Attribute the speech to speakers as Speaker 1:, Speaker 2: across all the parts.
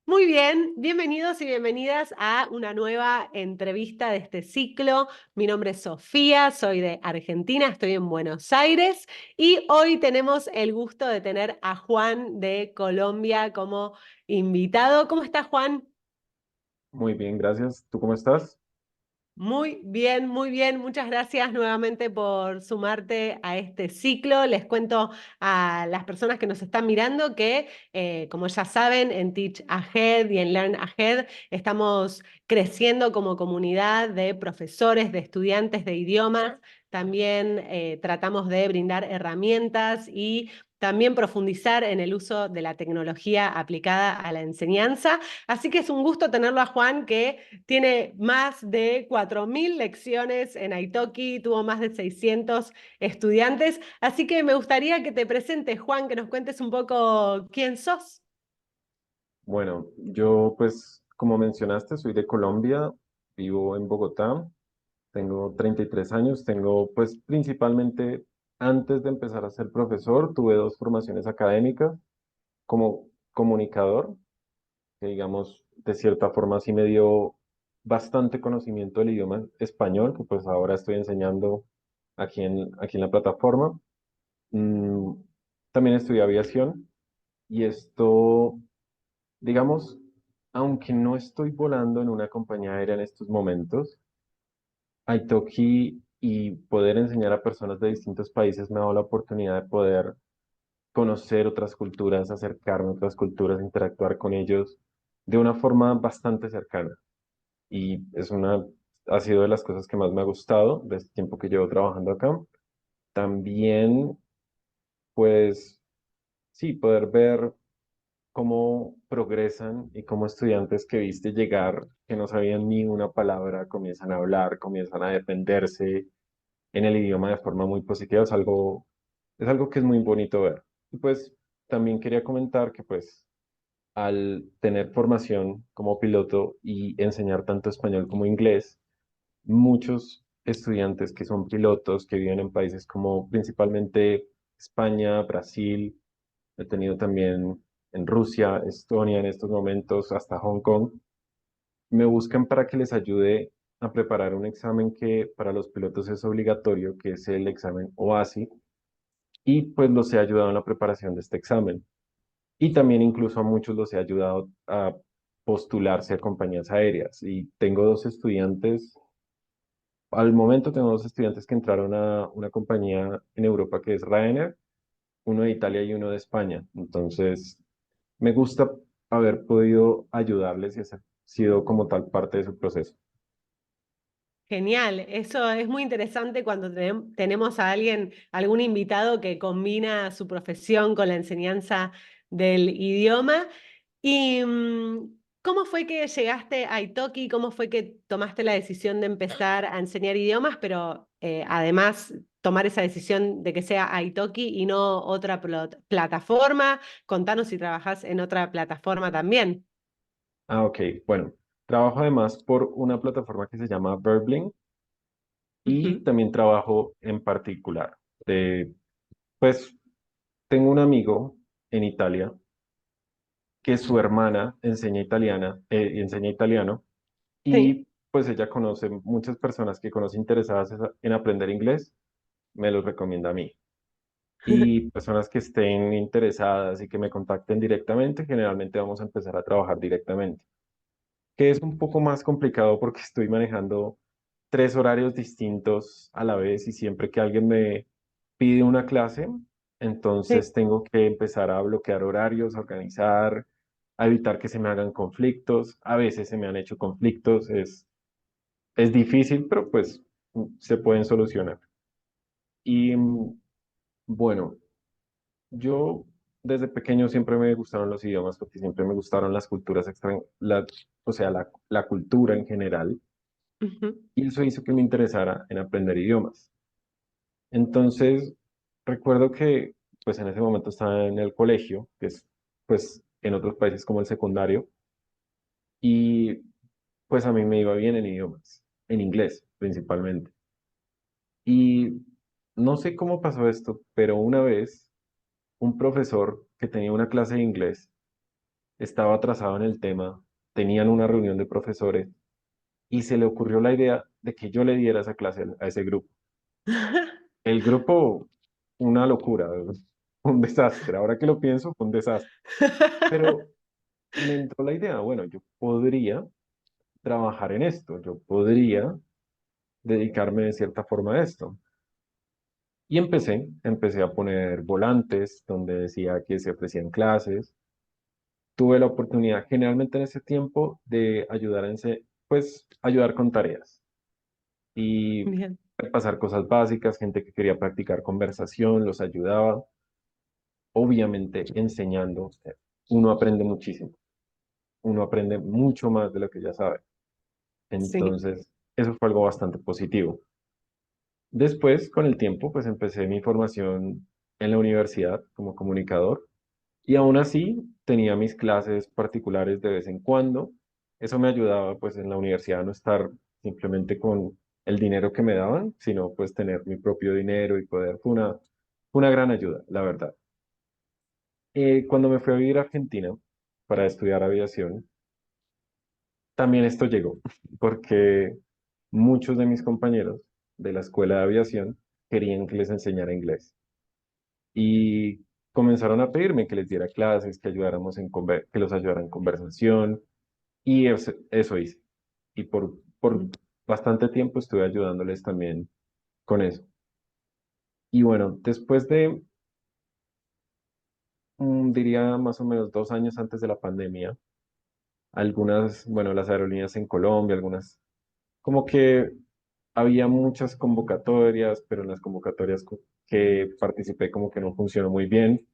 Speaker 1: Muy bien, bienvenidos y bienvenidas a una nueva entrevista de este ciclo. Mi nombre es Sofía, soy de Argentina, estoy en Buenos Aires y hoy tenemos el gusto de tener a Juan de Colombia como invitado. ¿Cómo está Juan?
Speaker 2: Muy bien, gracias. ¿Tú cómo estás?
Speaker 1: Muy bien, muy bien. Muchas gracias nuevamente por sumarte a este ciclo. Les cuento a las personas que nos están mirando que, como ya saben, en Teach Ahead y en Learn Ahead estamos creciendo como comunidad de profesores, de estudiantes de idiomas. También tratamos de brindar herramientas y también profundizar en el uso de la tecnología aplicada a la enseñanza. Así que es un gusto tenerlo a Juan, que tiene más de 4.000 lecciones en Italki, tuvo más de 600 estudiantes. Así que me gustaría que te presentes, Juan, que nos cuentes un poco quién sos.
Speaker 2: Bueno, yo pues como mencionaste, soy de Colombia, vivo en Bogotá, tengo 33 años, tengo pues principalmente antes de empezar a ser profesor, tuve dos formaciones académicas como comunicador, que digamos de cierta forma sí me dio bastante conocimiento del idioma español, que pues ahora estoy enseñando aquí en la plataforma. Mm, También estudié aviación y esto, digamos, aunque no estoy volando en una compañía aérea en estos momentos, Italki y poder enseñar a personas de distintos países me ha dado la oportunidad de poder conocer otras culturas, acercarme a otras culturas, interactuar con ellos de una forma bastante cercana. Y ha sido de las cosas que más me ha gustado de este tiempo que llevo trabajando acá. También, pues, sí, poder ver cómo progresan y cómo estudiantes que viste llegar, que no sabían ni una palabra, comienzan a hablar, comienzan a defenderse en el idioma de forma muy positiva, es algo que es muy bonito ver. Y pues también quería comentar que pues al tener formación como piloto y enseñar tanto español como inglés, muchos estudiantes que son pilotos, que viven en países como principalmente España, Brasil, he tenido también en Rusia, Estonia en estos momentos, hasta Hong Kong. Me buscan para que les ayude a preparar un examen que para los pilotos es obligatorio, que es el examen OASI, y pues los he ayudado en la preparación de este examen. Y también incluso a muchos los he ayudado a postularse a compañías aéreas. Y tengo dos estudiantes, al momento tengo dos estudiantes que entraron a una compañía en Europa que es Ryanair, uno de Italia y uno de España. Entonces, me gusta haber podido ayudarles y haber sido como tal parte de su proceso.
Speaker 1: Genial, eso es muy interesante cuando tenemos a alguien, algún invitado que combina su profesión con la enseñanza del idioma. ¿Y cómo fue que llegaste a Italki? ¿Cómo fue que tomaste la decisión de empezar a enseñar idiomas, pero además tomar esa decisión de que sea Italki y no otra plataforma? Contanos si trabajás en otra plataforma también.
Speaker 2: Ah, ok. Bueno, trabajo además por una plataforma que se llama Verbling y
Speaker 1: Ujú.
Speaker 2: también trabajo en particular. De, pues tengo un amigo en Italia que su hermana enseña y enseña italiano
Speaker 1: Sí.
Speaker 2: y pues ella conoce muchas personas que conoce interesadas en aprender inglés, me los recomienda a mí. Y personas que estén interesadas y que me contacten directamente, generalmente vamos a empezar a trabajar directamente, que es un poco más complicado porque estoy manejando tres horarios distintos a la vez y siempre que alguien me pide una clase,
Speaker 1: Sí.
Speaker 2: entonces tengo que empezar a bloquear horarios, a organizar, a evitar que se me hagan conflictos. A veces se me han hecho conflictos, es difícil, pero pues se pueden solucionar. Y bueno, yo desde pequeño siempre me gustaron los idiomas porque siempre me gustaron las culturas o sea, la cultura en general.
Speaker 1: Ujú.
Speaker 2: Y eso hizo que me interesara en aprender idiomas. Entonces, recuerdo que pues en ese momento estaba en el colegio, que es pues en otros países como el secundario, y pues a mí me iba bien en idiomas, en inglés principalmente. Y no sé cómo pasó esto, pero una vez un profesor que tenía una clase de inglés estaba atrasado en el tema, tenían una reunión de profesores y se le ocurrió la idea de que yo le diera esa clase a ese grupo. El grupo, una locura, un desastre. Ahora que lo pienso, fue un desastre. Pero me entró la idea, bueno, yo podría trabajar en esto, yo podría dedicarme de cierta forma a esto. Y empecé a poner volantes donde decía que se ofrecían clases. Tuve la oportunidad, generalmente en ese tiempo, de ayudar pues, ayudar con tareas y
Speaker 1: Bien,
Speaker 2: pasar cosas básicas, gente que quería practicar conversación, los ayudaba. Obviamente, enseñando, uno aprende muchísimo, uno aprende mucho más de lo que ya sabe.
Speaker 1: sí.
Speaker 2: Entonces, eso fue algo bastante positivo. Después, con el tiempo, pues empecé mi formación en la universidad como comunicador y aún así tenía mis clases particulares de vez en cuando. Eso me ayudaba pues en la universidad a no estar simplemente con el dinero que me daban, sino pues tener mi propio dinero y poder, fue una gran ayuda, la verdad. Cuando me fui a vivir a Argentina para estudiar aviación, también esto llegó, porque muchos de mis compañeros de la escuela de aviación querían que les enseñara inglés y comenzaron a pedirme que les diera clases, que ayudáramos que los ayudara en conversación y eso hice. Y por bastante tiempo estuve ayudándoles también con eso. Y bueno, después de, diría más o menos 2 años antes de la pandemia, algunas, bueno, las aerolíneas en Colombia, algunas, como que había muchas convocatorias, pero en las convocatorias que participé como que no funcionó muy bien.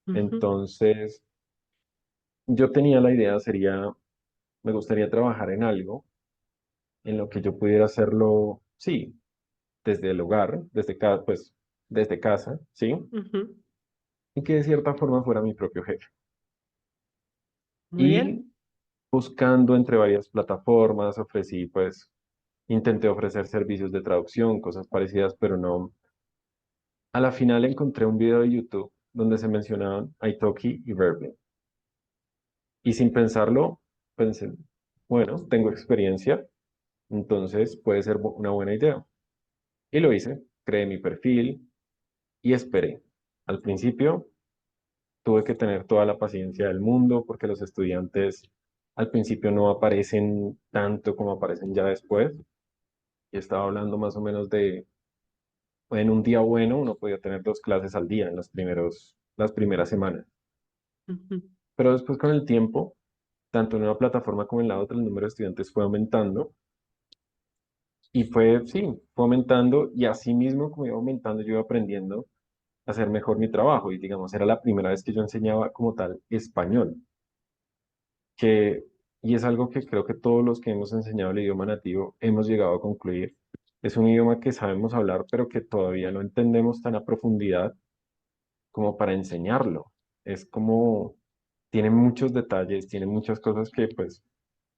Speaker 1: Ujú,
Speaker 2: Entonces, yo tenía la idea, me gustaría trabajar en algo en lo que yo pudiera hacerlo, sí, desde el hogar, pues, desde casa, ¿sí?
Speaker 1: ujú.
Speaker 2: Y que de cierta forma fuera mi propio jefe.
Speaker 1: Muy bien.
Speaker 2: Y buscando entre varias plataformas, intenté ofrecer servicios de traducción, cosas parecidas, pero no. A la final encontré un video de YouTube donde se mencionaban Italki y Verbly. Y sin pensarlo, pensé, bueno, tengo experiencia, entonces puede ser una buena idea. Y lo hice, creé mi perfil y esperé. Al principio tuve que tener toda la paciencia del mundo porque los estudiantes al principio no aparecen tanto como aparecen ya después. Y estaba hablando más o menos en un día bueno, uno podía tener 2 clases al día en las primeras semanas.
Speaker 1: Ujú,
Speaker 2: Pero después con el tiempo, tanto en una plataforma como en la otra, el número de estudiantes fue aumentando. Y fue aumentando y así mismo como iba aumentando, yo iba aprendiendo a hacer mejor mi trabajo. Y digamos, era la primera vez que yo enseñaba como tal español, que, y es algo que creo que todos los que hemos enseñado el idioma nativo hemos llegado a concluir. Es un idioma que sabemos hablar, pero que todavía no entendemos tan a profundidad como para enseñarlo. Es como, tiene muchos detalles, tiene muchas cosas que pues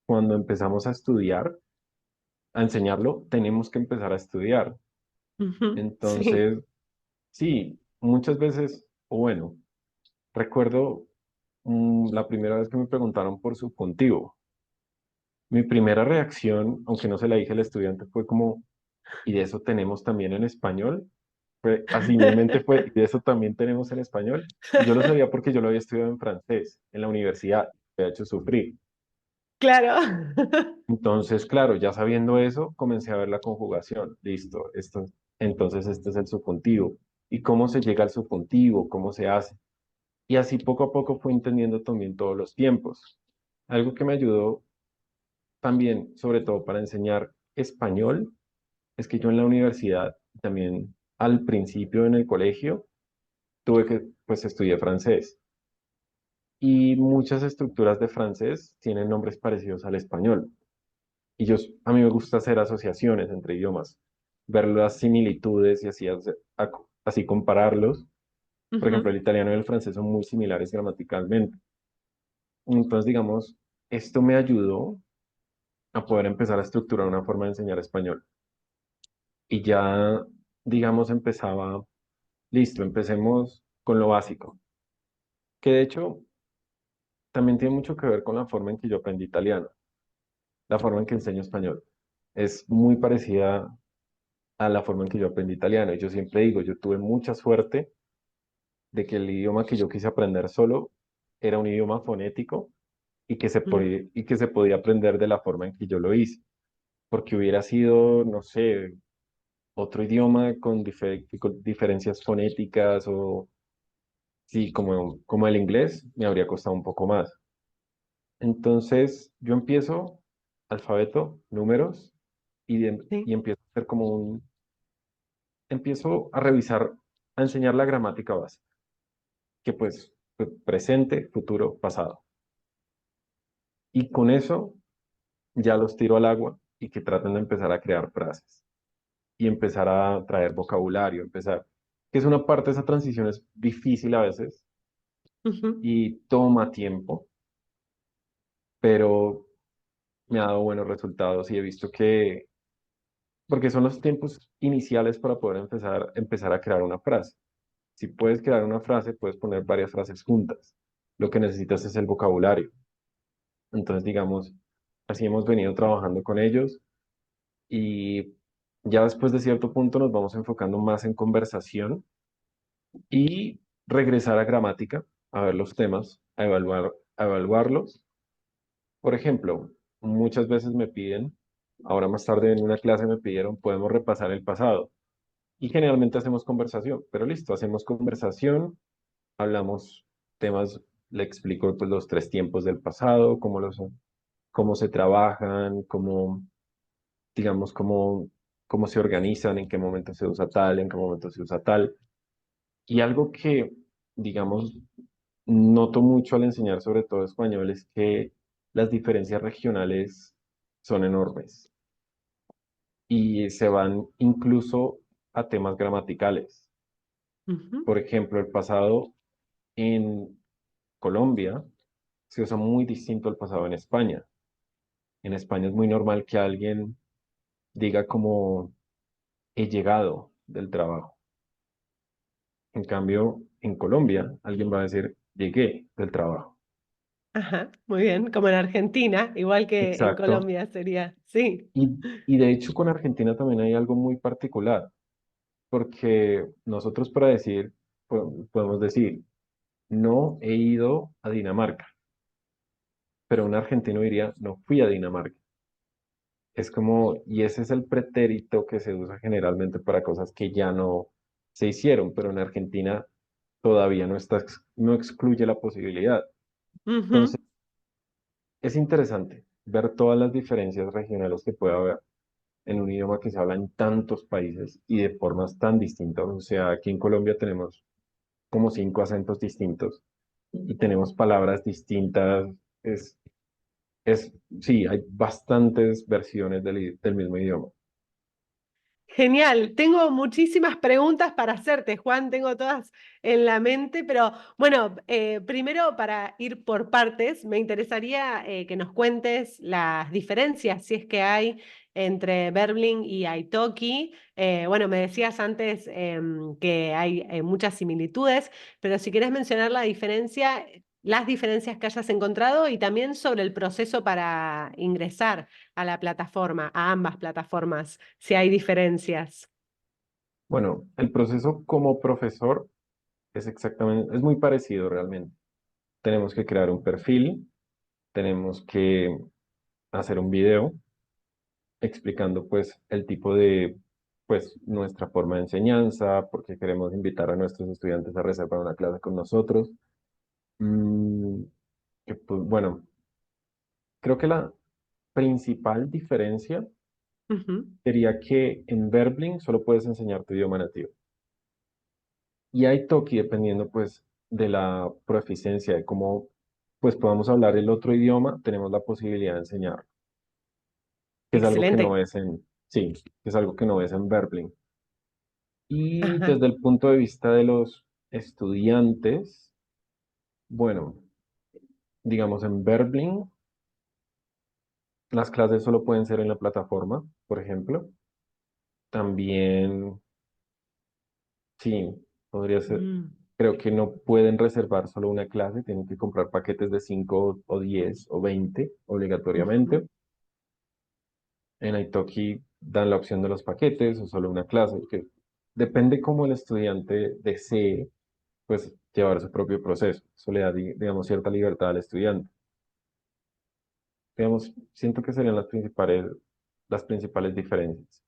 Speaker 2: cuando empezamos a estudiar, a enseñarlo, tenemos que empezar a estudiar.
Speaker 1: ujú. Sí.
Speaker 2: Entonces, sí, muchas veces, o bueno, recuerdo la primera vez que me preguntaron por subjuntivo. Mi primera reacción, aunque no se la dije al estudiante, fue como, ¿y de eso tenemos también en español? Fue, así mi mente fue, ¿y de eso también tenemos en español? Y yo lo sabía porque yo lo había estudiado en francés, en la universidad, me ha hecho sufrir.
Speaker 1: Claro.
Speaker 2: Entonces, claro, ya sabiendo eso, comencé a ver la conjugación. Listo, entonces este es el subjuntivo. ¿Y cómo se llega al subjuntivo? ¿Cómo se hace? Y así poco a poco fui entendiendo también todos los tiempos. Algo que me ayudó también, sobre todo para enseñar español, es que yo en la universidad, también al principio en el colegio, pues estudié francés. Y muchas estructuras de francés tienen nombres parecidos al español. A mí me gusta hacer asociaciones entre idiomas, ver las similitudes y así compararlos. Por ejemplo,
Speaker 1: Ujú,
Speaker 2: el italiano y el francés son muy similares gramaticalmente. Entonces, digamos, esto me ayudó a poder empezar a estructurar una forma de enseñar español. Y ya, digamos, listo, empecemos con lo básico. Que de hecho, también tiene mucho que ver con la forma en que yo aprendí italiano, la forma en que enseño español. Es muy parecida a la forma en que yo aprendí italiano. Y yo siempre digo, yo tuve mucha suerte de que el idioma que yo quise aprender solo era un idioma fonético
Speaker 1: Mm,
Speaker 2: y que se podía aprender de la forma en que yo lo hice. Porque hubiera sido, no sé, otro idioma con diferencias fonéticas o sí, como el inglés, me habría costado un poco más. Entonces, yo empiezo alfabeto, números,
Speaker 1: sí.
Speaker 2: y empiezo a hacer empiezo a revisar, a enseñar la gramática básica, que pues presente, futuro, pasado. Y con eso ya los tiro al agua y que traten de empezar a crear frases y empezar a traer vocabulario, que es una parte de esa transición es difícil a veces
Speaker 1: Ujú,
Speaker 2: y toma tiempo, pero me ha dado buenos resultados y he visto porque son los tiempos iniciales para poder empezar a crear una frase. Si puedes crear una frase, puedes poner varias frases juntas. Lo que necesitas es el vocabulario. Entonces, digamos, así hemos venido trabajando con ellos y ya después de cierto punto nos vamos enfocando más en conversación y regresar a gramática, a ver los temas, a evaluarlos. Por ejemplo, muchas veces me piden, ahora más tarde en una clase me pidieron, podemos repasar el pasado. Y generalmente hacemos conversación, pero listo, hacemos conversación, hablamos temas, le explico pues, los tres tiempos del pasado, cómo se trabajan, digamos, cómo se organizan, en qué momento se usa tal, en qué momento se usa tal. Y algo que, digamos, noto mucho al enseñar sobre todo español es que las diferencias regionales son enormes y se van incluso a temas gramaticales.
Speaker 1: ujú.
Speaker 2: Por ejemplo, el pasado en Colombia se usa muy distinto al pasado en España. En España es muy normal que alguien diga como he llegado del trabajo. En cambio, en Colombia alguien va a decir llegué del trabajo.
Speaker 1: Ajá, muy bien, como en Argentina, igual que en
Speaker 2: Exacto.
Speaker 1: Colombia sería, sí.
Speaker 2: Y de hecho con Argentina también hay algo muy particular, porque nosotros para decir, podemos decir, no he ido a Dinamarca, pero un argentino diría, no fui a Dinamarca. Es como, y ese es el pretérito que se usa generalmente para cosas que ya no se hicieron, pero en Argentina todavía no excluye la posibilidad.
Speaker 1: Ujú.
Speaker 2: Entonces, es interesante ver todas las diferencias regionales que puede haber en un idioma que se habla en tantos países y de formas tan distintas. O sea, aquí en Colombia tenemos como cinco acentos distintos y tenemos palabras distintas. Es, sí, hay bastantes versiones del mismo idioma.
Speaker 1: Genial, tengo muchísimas preguntas para hacerte, Juan, tengo todas en la mente, pero bueno, primero para ir por partes, me interesaría que nos cuentes las diferencias, si es que hay, entre Verbling y Italki. Bueno, me decías antes que hay muchas similitudes, pero si quieres mencionar la diferencia, las diferencias que hayas encontrado y también sobre el proceso para ingresar a la plataforma, a ambas plataformas, si hay diferencias.
Speaker 2: Bueno, el proceso como profesor es muy parecido realmente. Tenemos que crear un perfil, tenemos que hacer un video explicando pues el tipo de, pues nuestra forma de enseñanza, porque queremos invitar a nuestros estudiantes a reservar una clase con nosotros. Mm, pues, bueno, creo que la principal diferencia
Speaker 1: Ujú.
Speaker 2: sería que en Verbling solo puedes enseñar tu idioma nativo. Y hay Toki, dependiendo pues de la proficiencia, de cómo pues podamos hablar el otro idioma, tenemos la posibilidad de enseñar, que es algo que no
Speaker 1: Excelente.
Speaker 2: es sí, que es algo que no es en Verbling. Y
Speaker 1: Ajá.
Speaker 2: desde el punto de vista de los estudiantes, bueno, digamos en Verbling, las clases solo pueden ser en la plataforma, por ejemplo. También, sí, podría ser.
Speaker 1: Mm.
Speaker 2: Creo que no pueden reservar solo una clase, tienen que comprar paquetes de 5 o 10 o 20 obligatoriamente.
Speaker 1: Ujú.
Speaker 2: En Italki dan la opción de los paquetes o solo una clase, que depende cómo el estudiante desee, pues, llevar su propio proceso. Eso le da, digamos, cierta libertad al estudiante. Digamos, siento que serían las principales diferencias.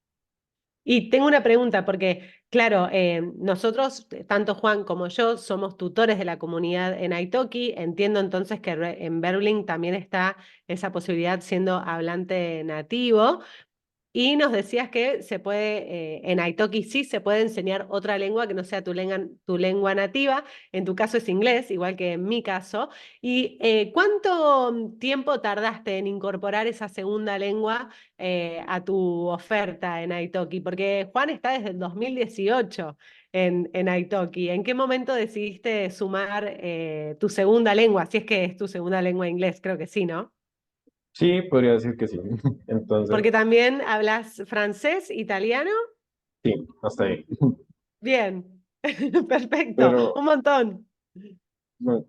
Speaker 1: Y tengo una pregunta, porque, claro, nosotros, tanto Juan como yo, somos tutores de la comunidad en Italki. Entiendo entonces que en Berlín también está esa posibilidad siendo hablante nativo. Y nos decías que se puede, en Italki sí se puede enseñar otra lengua que no sea tu lengua nativa. En tu caso es inglés, igual que en mi caso. ¿Y cuánto tiempo tardaste en incorporar esa segunda lengua a tu oferta en Italki? Porque Juan está desde el 2018 en Italki. ¿En qué momento decidiste sumar tu segunda lengua? Si es que es tu segunda lengua inglés, creo que sí, ¿no?
Speaker 2: Sí, podría decir que sí. Entonces,
Speaker 1: Porque también hablas francés, italiano.
Speaker 2: sí, hasta ahí.
Speaker 1: Bien, perfecto,
Speaker 2: Pero
Speaker 1: un montón.
Speaker 2: no,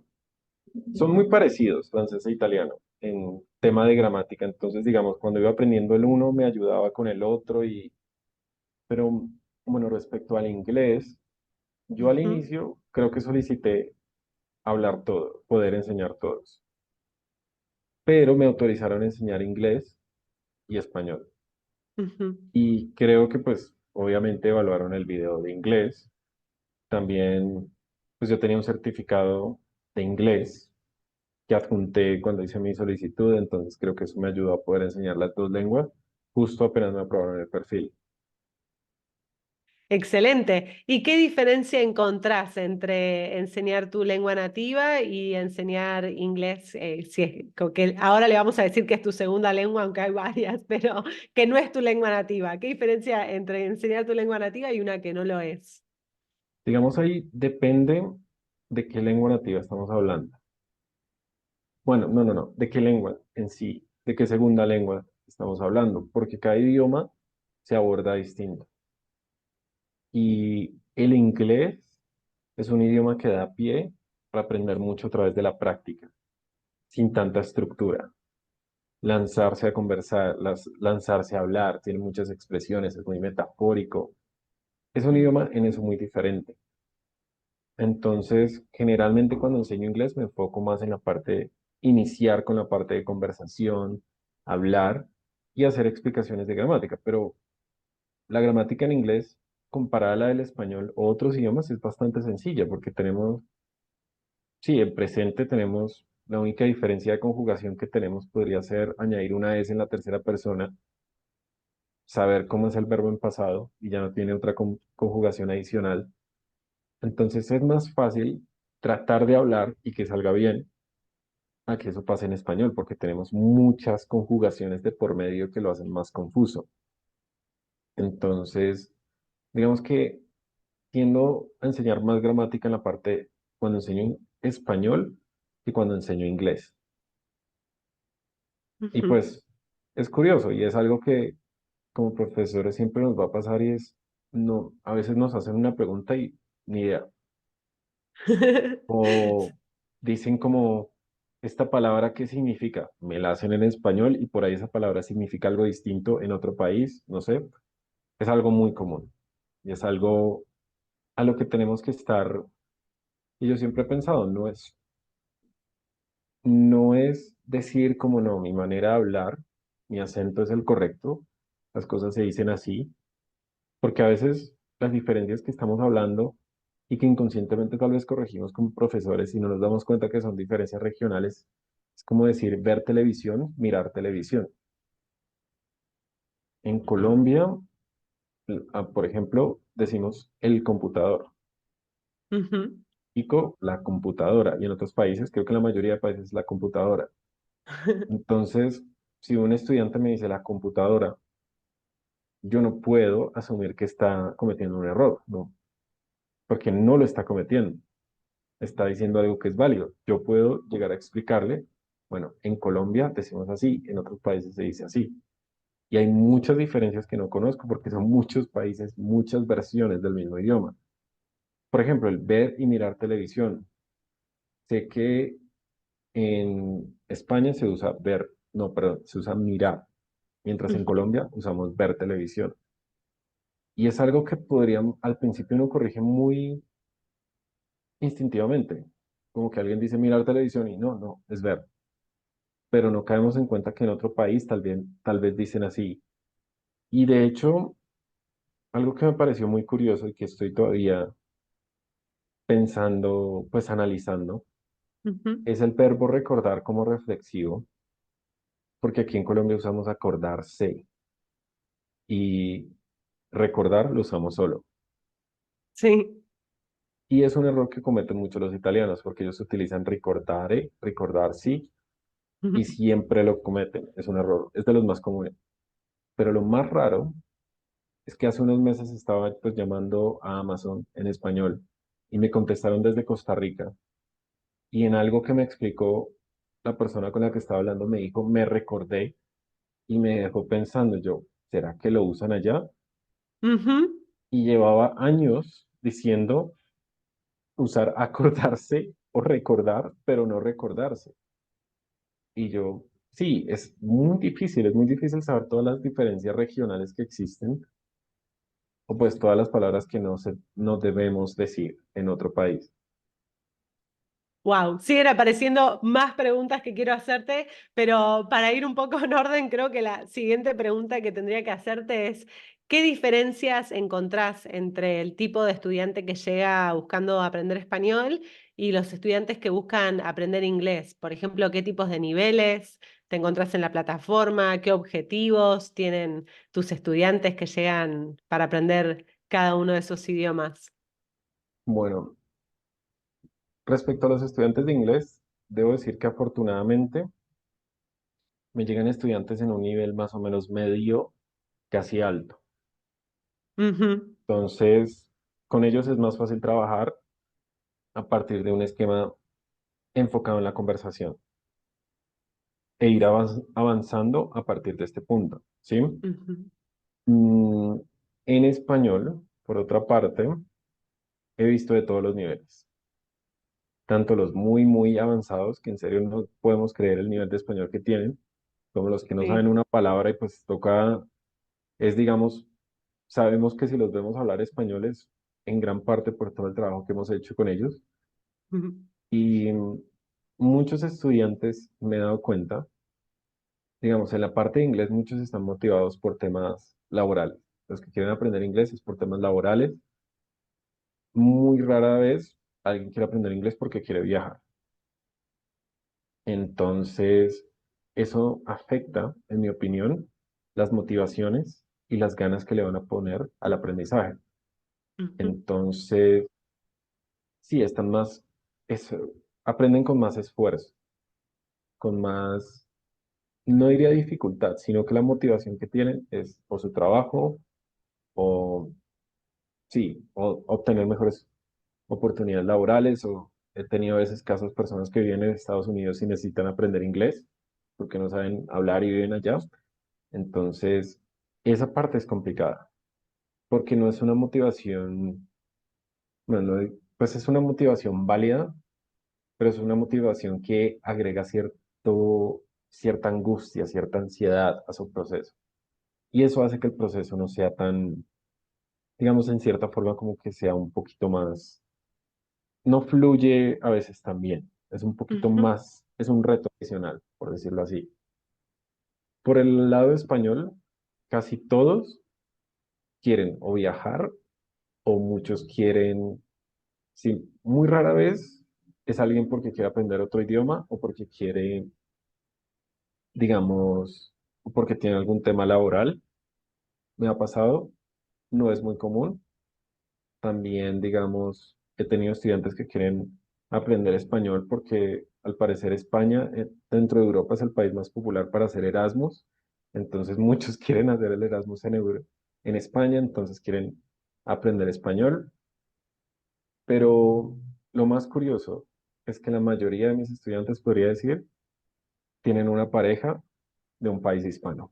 Speaker 2: son muy parecidos, francés e italiano, en tema de gramática. Entonces, digamos, cuando iba aprendiendo el uno, me ayudaba con el otro. Pero, bueno, respecto al inglés, yo al
Speaker 1: Ujú,
Speaker 2: inicio creo que solicité hablar todo, poder enseñar todos. Pero me autorizaron a enseñar inglés y español.
Speaker 1: ujú.
Speaker 2: Y creo que, pues, obviamente evaluaron el video de inglés. También, pues yo tenía un certificado de inglés que adjunté cuando hice mi solicitud, entonces creo que eso me ayudó a poder enseñar las dos lenguas, justo apenas me aprobaron el perfil.
Speaker 1: Excelente. ¿Y qué diferencia encontrás entre enseñar tu lengua nativa y enseñar inglés? Si es, que ahora le vamos a decir que es tu segunda lengua, aunque hay varias, pero que no es tu lengua nativa. ¿Qué diferencia entre enseñar tu lengua nativa y una que no lo es?
Speaker 2: Digamos ahí, depende de qué lengua nativa estamos hablando. Bueno, no, de qué lengua en sí, de qué segunda lengua estamos hablando, porque cada idioma se aborda distinto. Y el inglés es un idioma que da pie para aprender mucho a través de la práctica, sin tanta estructura. Lanzarse a conversar, lanzarse a hablar, tiene muchas expresiones, es muy metafórico. Es un idioma en eso muy diferente. Entonces, generalmente cuando enseño inglés me enfoco más en la parte, iniciar con la parte de conversación, hablar y hacer explicaciones de gramática, pero la gramática en inglés, comparada a la del español o otros idiomas, es bastante sencilla porque tenemos, sí, en presente tenemos, la única diferencia de conjugación que tenemos podría ser añadir una S en la tercera persona, saber cómo es el verbo en pasado y ya no tiene otra conjugación adicional. Entonces es más fácil tratar de hablar y que salga bien a que eso pase en español, porque tenemos muchas conjugaciones de por medio que lo hacen más confuso. Entonces, digamos que tiendo a enseñar más gramática en la parte cuando enseño español que cuando enseño inglés. Y
Speaker 1: Ujú.
Speaker 2: pues es curioso y es algo que como profesores siempre nos va a pasar y es, no, a veces nos hacen una pregunta y ni idea. O dicen como, ¿esta palabra qué significa? Me la hacen en español y por ahí esa palabra significa algo distinto en otro país, no sé. Es algo muy común y es algo a lo que tenemos que estar, y yo siempre he pensado, no es decir como no, mi manera de hablar, mi acento es el correcto, las cosas se dicen así, porque a veces las diferencias que estamos hablando y que inconscientemente tal vez corregimos como profesores y no nos damos cuenta que son diferencias regionales, es como decir ver televisión, mirar televisión. En Colombia, por ejemplo, decimos el computador,
Speaker 1: Ujú.
Speaker 2: Ico, la computadora, y en otros países, creo que en la mayoría de países la computadora. Entonces, si un estudiante me dice la computadora, yo no puedo asumir que está cometiendo un error, ¿no? Porque no lo está cometiendo. Está diciendo algo que es válido. Yo puedo llegar a explicarle, bueno, en Colombia decimos así, en otros países se dice así. Y hay muchas diferencias que no conozco porque son muchos países, muchas versiones del mismo idioma. por ejemplo, el ver y mirar televisión. Sé que en España se usa ver, no, perdón, se usa mirar, mientras en
Speaker 1: Ujú.
Speaker 2: Colombia usamos ver televisión. Y es algo que podrían, al principio uno corrige muy instintivamente, como que alguien dice mirar televisión y no, no, es ver. Pero no caemos en cuenta que en otro país tal vez dicen así. Y de hecho, algo que me pareció muy curioso y que estoy todavía pensando, pues analizando,
Speaker 1: Ujú.
Speaker 2: es el verbo recordar como reflexivo, porque aquí en Colombia usamos acordarse y recordar lo usamos solo.
Speaker 1: Sí.
Speaker 2: Y es un error que cometen muchos los italianos, porque ellos utilizan ricordare, ricordarsi, y
Speaker 1: Ujú.
Speaker 2: siempre lo cometen. Es un error, es de los más comunes. Pero lo más raro es que hace unos meses estaba pues llamando a Amazon en español y me contestaron desde Costa Rica. Y en algo que me explicó la persona con la que estaba hablando me dijo, me recordé y me dejó pensando yo, ¿será que lo usan allá?
Speaker 1: Ujú.
Speaker 2: Y llevaba años diciendo usar acordarse o recordar, pero no recordarse. Y yo, sí, es muy difícil saber todas las diferencias regionales que existen, o pues todas las palabras que no debemos decir en otro país.
Speaker 1: Wow, siguen apareciendo más preguntas que quiero hacerte, pero para ir un poco en orden, creo que la siguiente pregunta que tendría que hacerte es, ¿qué diferencias encontrás entre el tipo de estudiante que llega buscando aprender español y los estudiantes que buscan aprender inglés? Por ejemplo, ¿qué tipos de niveles te encontrás en la plataforma? ¿Qué objetivos tienen tus estudiantes que llegan para aprender cada uno de esos idiomas?
Speaker 2: Bueno, respecto a los estudiantes de inglés, debo decir que afortunadamente me llegan estudiantes en un nivel más o menos medio, casi alto.
Speaker 1: Ujú.
Speaker 2: Entonces, con ellos es más fácil trabajar a partir de un esquema enfocado en la conversación e ir avanzando a partir de este punto, ¿sí?
Speaker 1: Ujú.
Speaker 2: Mm, en español, por otra parte, he visto de todos los niveles, tanto los muy, muy avanzados, que en serio no podemos creer el nivel de español que tienen, como los que no saben
Speaker 1: Sí.
Speaker 2: una palabra y pues toca, es digamos, sabemos que si los vemos hablar español es en gran parte por todo el trabajo que hemos hecho con ellos.
Speaker 1: Ujú.
Speaker 2: Y muchos estudiantes, me he dado cuenta, digamos, en la parte de inglés muchos están motivados por temas laborales. Los que quieren aprender inglés es por temas laborales. Muy rara vez alguien quiere aprender inglés porque quiere viajar. Entonces, eso afecta, en mi opinión, las motivaciones y las ganas que le van a poner al aprendizaje.
Speaker 1: Ujú.
Speaker 2: Entonces, sí, están más, es- aprenden con más esfuerzo, con más, no diría dificultad, sino que la motivación que tienen es o su trabajo o, sí, o obtener mejores oportunidades laborales o he tenido a veces casos personas que viven en Estados Unidos y necesitan aprender inglés porque no saben hablar y viven allá. Entonces, esa parte es complicada porque no es una motivación, bueno, pues es una motivación válida, pero es una motivación que agrega cierta angustia, cierta ansiedad a su proceso. Y eso hace que el proceso no sea tan, digamos, en cierta forma como que sea un poquito más, no fluye a veces tan bien. Es un poquito
Speaker 1: Ujú.
Speaker 2: más, es un reto adicional, por decirlo así. Por el lado español, casi todos quieren o viajar o muchos quieren, sí, muy rara vez es alguien porque quiere aprender otro idioma o porque quiere, digamos, o porque tiene algún tema laboral. Me ha pasado, no es muy común. También, digamos, he tenido estudiantes que quieren aprender español porque al parecer España, dentro de Europa, es el país más popular para hacer Erasmus. Entonces muchos quieren hacer el Erasmus en España, entonces quieren aprender español. Pero lo más curioso es que la mayoría de mis estudiantes, podría decir, tienen una pareja de un país hispano.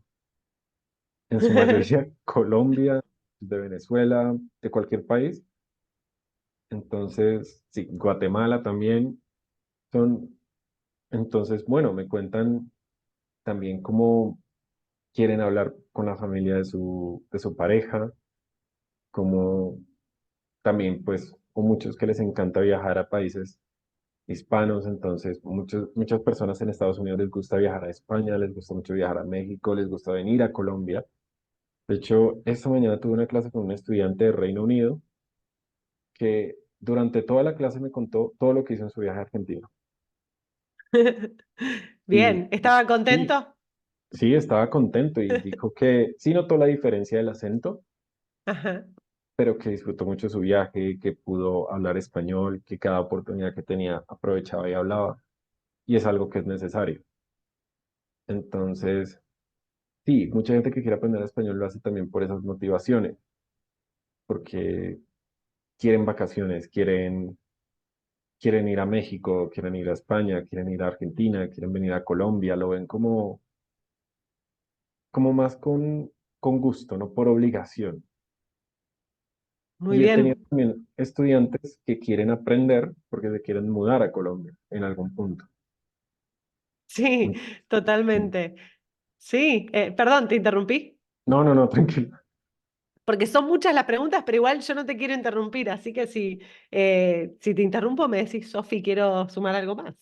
Speaker 2: En su mayoría Colombia, de Venezuela, de cualquier país. Entonces, sí, Guatemala también son, entonces, bueno, me cuentan también cómo quieren hablar con la familia de su pareja, como también pues o muchos que les encanta viajar a países hispanos, entonces muchas personas en Estados Unidos les gusta viajar a España, les gusta mucho viajar a México, les gusta venir a Colombia. De hecho, esta mañana tuve una clase con un estudiante de Reino Unido que durante toda la clase me contó todo lo que hizo en su viaje a Argentina.
Speaker 1: Bien, ¿estaba
Speaker 2: Sí,
Speaker 1: contento?
Speaker 2: sí, estaba contento y dijo que sí notó la diferencia del acento,
Speaker 1: Ajá.
Speaker 2: pero que disfrutó mucho su viaje, que pudo hablar español, que cada oportunidad que tenía aprovechaba y hablaba, y es algo que es necesario. Entonces, sí, mucha gente que quiere aprender español lo hace también por esas motivaciones, porque quieren vacaciones, quieren ir a México, quieren ir a España, quieren ir a Argentina, quieren venir a Colombia, lo ven como más con gusto, no por obligación.
Speaker 1: Muy
Speaker 2: Y he tenido
Speaker 1: bien.
Speaker 2: también estudiantes que quieren aprender porque se quieren mudar a Colombia en algún punto.
Speaker 1: Sí, totalmente. Sí, perdón, te interrumpí.
Speaker 2: No, no, no, tranquilo.
Speaker 1: Porque son muchas las preguntas, pero igual yo no te quiero interrumpir, así que si te interrumpo me decís, Sofi, quiero sumar algo más.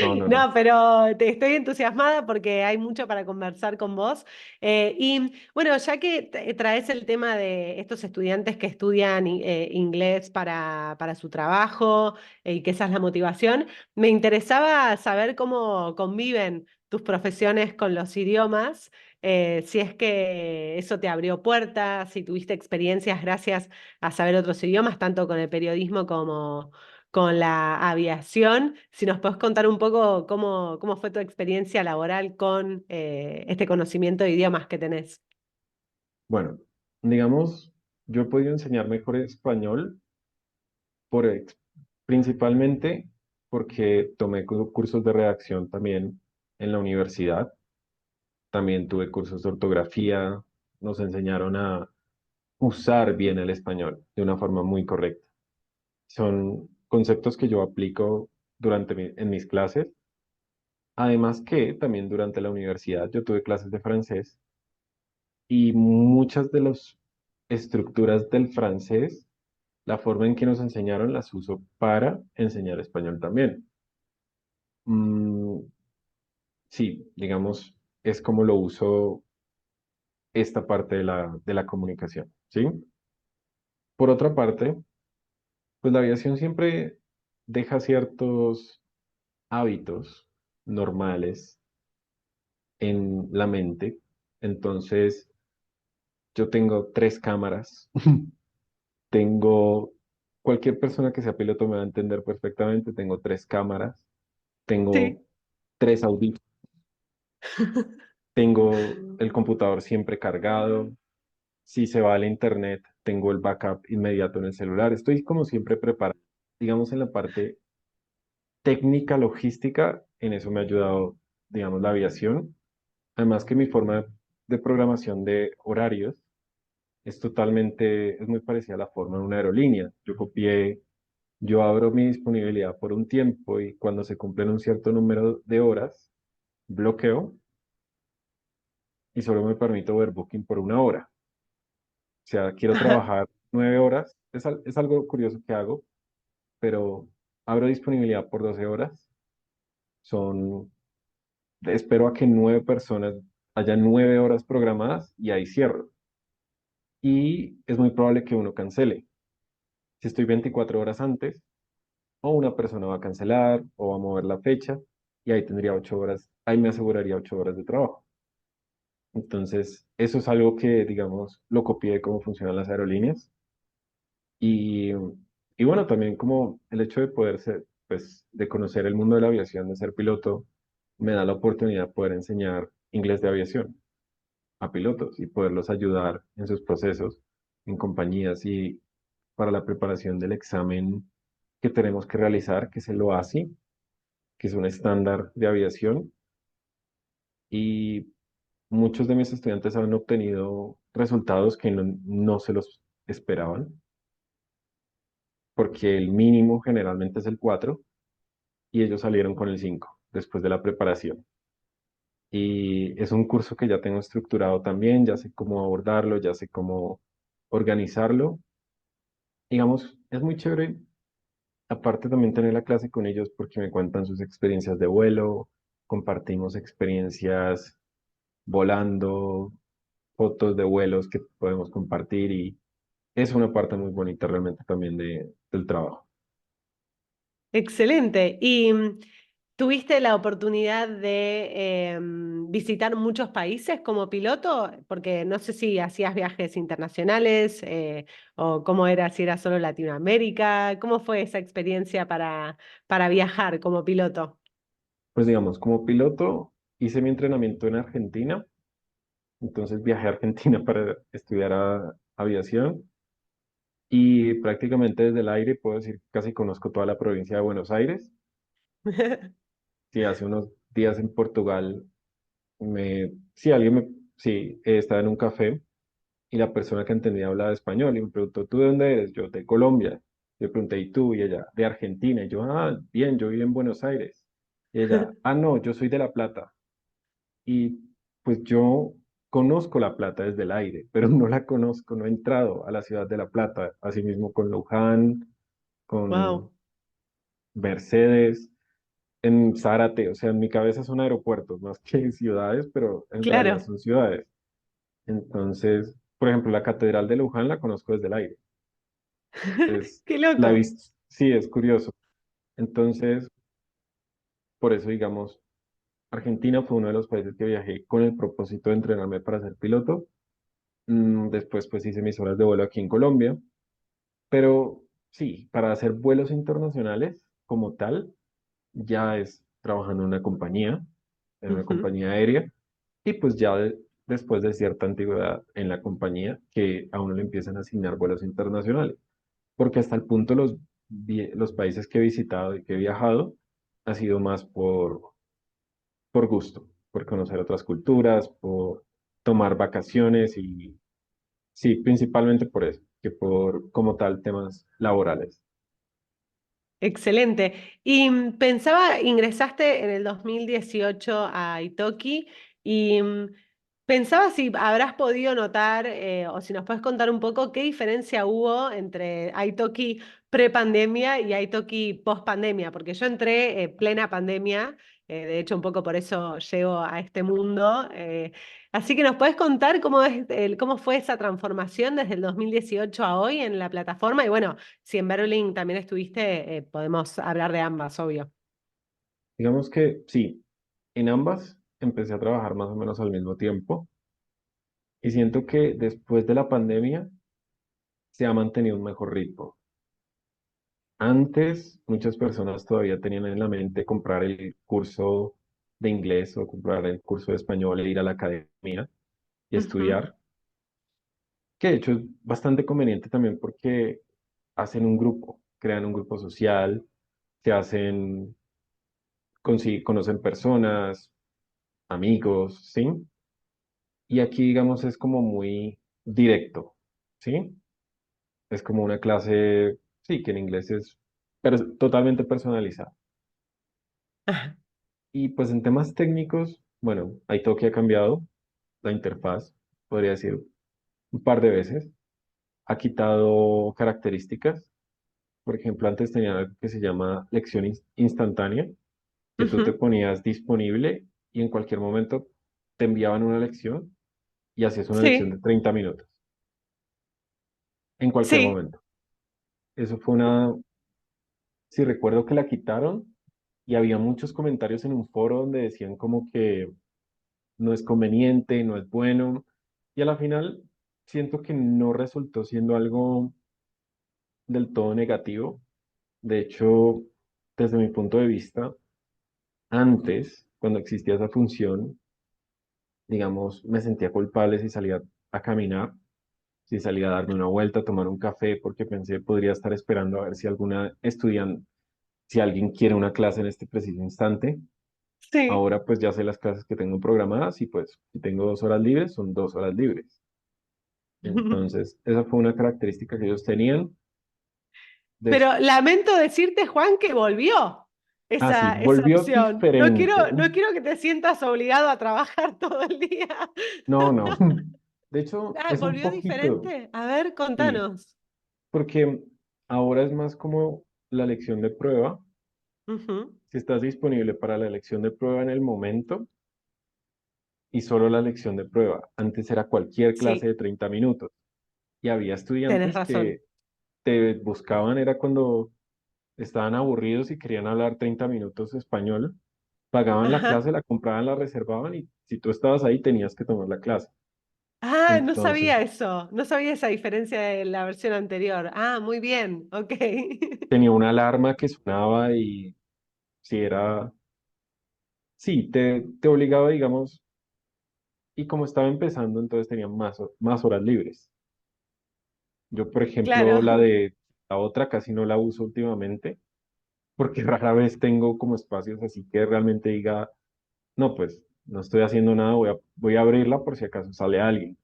Speaker 2: No, no, no.
Speaker 1: No, pero te estoy entusiasmada porque hay mucho para conversar con vos. Y bueno, ya que traes el tema de estos estudiantes que estudian inglés para su trabajo y que esa es la motivación, me interesaba saber cómo conviven tus profesiones con los idiomas, si es que eso te abrió puertas, si tuviste experiencias gracias a saber otros idiomas, tanto con el periodismo como con la aviación. Si nos puedes contar un poco cómo fue tu experiencia laboral con este conocimiento de idiomas que tenés.
Speaker 2: Bueno, digamos, yo he podido enseñar mejor español por principalmente porque tomé cursos de redacción también en la universidad. También tuve cursos de ortografía. Nos enseñaron a usar bien el español de una forma muy correcta. Son conceptos que yo aplico en mis clases. Además que también durante la universidad yo tuve clases de francés y muchas de las estructuras del francés, la forma en que nos enseñaron las uso para enseñar español también. Mm, sí, digamos, es como lo uso esta parte de de la comunicación, ¿sí? Por otra parte, pues la aviación siempre deja ciertos hábitos normales en la mente. Entonces, yo tengo tres cámaras, tengo, cualquier persona que sea piloto me va a entender perfectamente, tengo tres cámaras,
Speaker 1: Sí.
Speaker 2: tengo tres audífonos, tengo el computador siempre cargado, si se va al internet, tengo el backup inmediato en el celular, estoy como siempre preparado. Digamos, en la parte técnica, logística, en eso me ha ayudado, digamos, la aviación. Además que mi forma de programación de horarios es muy parecida a la forma de una aerolínea. Yo abro mi disponibilidad por un tiempo y cuando se cumplen un cierto número de horas, bloqueo y solo me permito ver Booking por una hora. O sea, quiero trabajar 9 horas, es algo curioso que hago, pero abro disponibilidad por 12 horas. Son, espero a que 9 personas, haya 9 horas programadas y ahí cierro. Y es muy probable que uno cancele. Si estoy 24 horas antes, o una persona va a cancelar o va a mover la fecha y ahí tendría 8 horas, ahí me aseguraría 8 horas de trabajo. Entonces, eso es algo que, digamos, lo copié de cómo funcionan las aerolíneas y, y bueno, también como el hecho de poder ser, pues, de conocer el mundo de la aviación, de ser piloto, me da la oportunidad de poder enseñar inglés de aviación a pilotos y poderlos ayudar en sus procesos en compañías y para la preparación del examen que tenemos que realizar, que es el OASI, que es un estándar de aviación, y muchos de mis estudiantes han obtenido resultados que no se los esperaban. porque el mínimo generalmente es el 4 y ellos salieron con el 5 después de la preparación. Y es un curso que ya tengo estructurado también, ya sé cómo abordarlo, ya sé cómo organizarlo. Digamos, es muy chévere, aparte también tener la clase con ellos porque me cuentan sus experiencias de vuelo, compartimos experiencias volando, fotos de vuelos que podemos compartir y es una parte muy bonita realmente también del trabajo.
Speaker 1: Excelente. ¿Y tuviste la oportunidad de visitar muchos países como piloto? Porque no sé si hacías viajes internacionales o cómo era, si era solo Latinoamérica. ¿Cómo fue esa experiencia para viajar como piloto?
Speaker 2: Pues digamos, como piloto hice mi entrenamiento en Argentina, entonces viajé a Argentina para estudiar aviación y prácticamente desde el aire puedo decir que casi conozco toda la provincia de Buenos Aires. Sí, hace unos días en Portugal, sí, sí, estaba en un café y la persona que entendía hablaba español y me preguntó, ¿tú de dónde eres? Yo, de Colombia. Yo pregunté, ¿y tú? Y ella, de Argentina. Y yo, ah, bien, yo vivo en Buenos Aires. Y ella, ah, no, yo soy de La Plata. Y pues yo conozco La Plata desde el aire, pero no la conozco, no he entrado a la ciudad de La Plata, asimismo con Luján, con
Speaker 1: Wow,
Speaker 2: Mercedes, en Zárate, o sea, en mi cabeza son aeropuertos más que ciudades, pero en realidad
Speaker 1: claro.
Speaker 2: son ciudades. Entonces, por ejemplo, la Catedral de Luján la conozco desde el aire. Es,
Speaker 1: Qué
Speaker 2: la he
Speaker 1: loco.
Speaker 2: visto, sí, es curioso. Entonces, por eso, digamos, Argentina fue uno de los países que viajé con el propósito de entrenarme para ser piloto. Después, pues hice mis horas de vuelo aquí en Colombia. Pero sí, para hacer vuelos internacionales como tal, ya es trabajando en una
Speaker 1: Ujú.
Speaker 2: compañía aérea, y pues ya después de cierta antigüedad en la compañía, que a uno le empiezan a asignar vuelos internacionales. Porque hasta el punto los países que he visitado y que he viajado ha sido más por gusto, por conocer otras culturas, por tomar vacaciones y sí, principalmente por eso, que por como tal temas laborales.
Speaker 1: Excelente. Y pensaba, ingresaste en el 2018 a Italki y pensaba si habrás podido notar o si nos puedes contar un poco qué diferencia hubo entre Italki pre-pandemia y Italki post-pandemia, porque yo entré plena pandemia, de hecho un poco por eso llego a este mundo. Así que nos puedes contar cómo cómo fue esa transformación desde el 2018 a hoy en la plataforma y bueno. Si en Berlín también estuviste, podemos hablar de ambas, obvio.
Speaker 2: Digamos que sí, en ambas empecé a trabajar más o menos al mismo tiempo y siento que después de la pandemia se ha mantenido un mejor ritmo. Antes muchas personas todavía tenían en la mente comprar el curso de inglés o comprar el curso de español e ir a la academia y
Speaker 1: Ujú.
Speaker 2: estudiar, que de hecho es bastante conveniente también porque hacen un grupo, crean un grupo social, se hacen, conocen personas, amigos, ¿sí? Y aquí, digamos, es como muy directo, ¿sí? Es como una clase, sí, que en inglés es totalmente personalizada. Y pues en temas técnicos, bueno, Italki ha cambiado la interfaz, podría decir, un par de veces. Ha quitado características. Por ejemplo, antes tenía algo que se llama lección instantánea, que tú te
Speaker 1: Ujú.
Speaker 2: ponías disponible y en cualquier momento te enviaban una lección y hacías una lección de
Speaker 1: Sí,
Speaker 2: 30 minutos, en cualquier
Speaker 1: sí.
Speaker 2: momento. Eso fue una, sí, recuerdo que la quitaron y había muchos comentarios en un foro donde decían como que no es conveniente, no es bueno. Y a la final siento que no resultó siendo algo del todo negativo. De hecho, desde mi punto de vista, antes, cuando existía esa función, digamos, me sentía culpable si salía a caminar, si salía a darme una vuelta, a tomar un café, porque pensé podría estar esperando a ver si alguna estudiante, si alguien quiere una clase en este preciso instante.
Speaker 1: Sí.
Speaker 2: Ahora pues ya sé las clases que tengo programadas y pues si tengo 2 horas libres, son 2 horas libres. Entonces, esa fue una característica que ellos tenían. Des-
Speaker 1: Pero lamento decirte, Juan, que volvió
Speaker 2: ah, sí,
Speaker 1: esa
Speaker 2: volvió
Speaker 1: opción. No
Speaker 2: diferente.
Speaker 1: quiero, no quiero que te sientas obligado a trabajar todo el día.
Speaker 2: No, no. De hecho,
Speaker 1: Ah,
Speaker 2: es un
Speaker 1: ¿volvió
Speaker 2: poquito,
Speaker 1: diferente? A ver,
Speaker 2: sí,
Speaker 1: contanos.
Speaker 2: porque ahora es más como la lección de prueba.
Speaker 1: Ujú.
Speaker 2: Si estás disponible para la lección de prueba en el momento y solo la lección de prueba. Antes era cualquier clase
Speaker 1: Sí,
Speaker 2: de 30 minutos y había
Speaker 1: tenés
Speaker 2: estudiantes
Speaker 1: razón.
Speaker 2: que te buscaban, era cuando estaban aburridos y querían hablar 30 minutos español, pagaban la
Speaker 1: Ajá.
Speaker 2: clase, la compraban, la reservaban y si tú estabas ahí tenías que tomar la clase.
Speaker 1: Ah, no
Speaker 2: Entonces
Speaker 1: sabía eso. No sabía esa diferencia de la versión anterior. Ah, muy bien. Ok.
Speaker 2: tenía una alarma que sonaba y si era, sí, te obligaba, digamos, y como estaba empezando, entonces tenía más horas libres. Yo, por ejemplo,
Speaker 1: Claro.
Speaker 2: la otra casi no la uso últimamente porque rara vez tengo como espacios así que realmente diga, no, pues no estoy haciendo nada, voy a abrirla por si acaso sale alguien.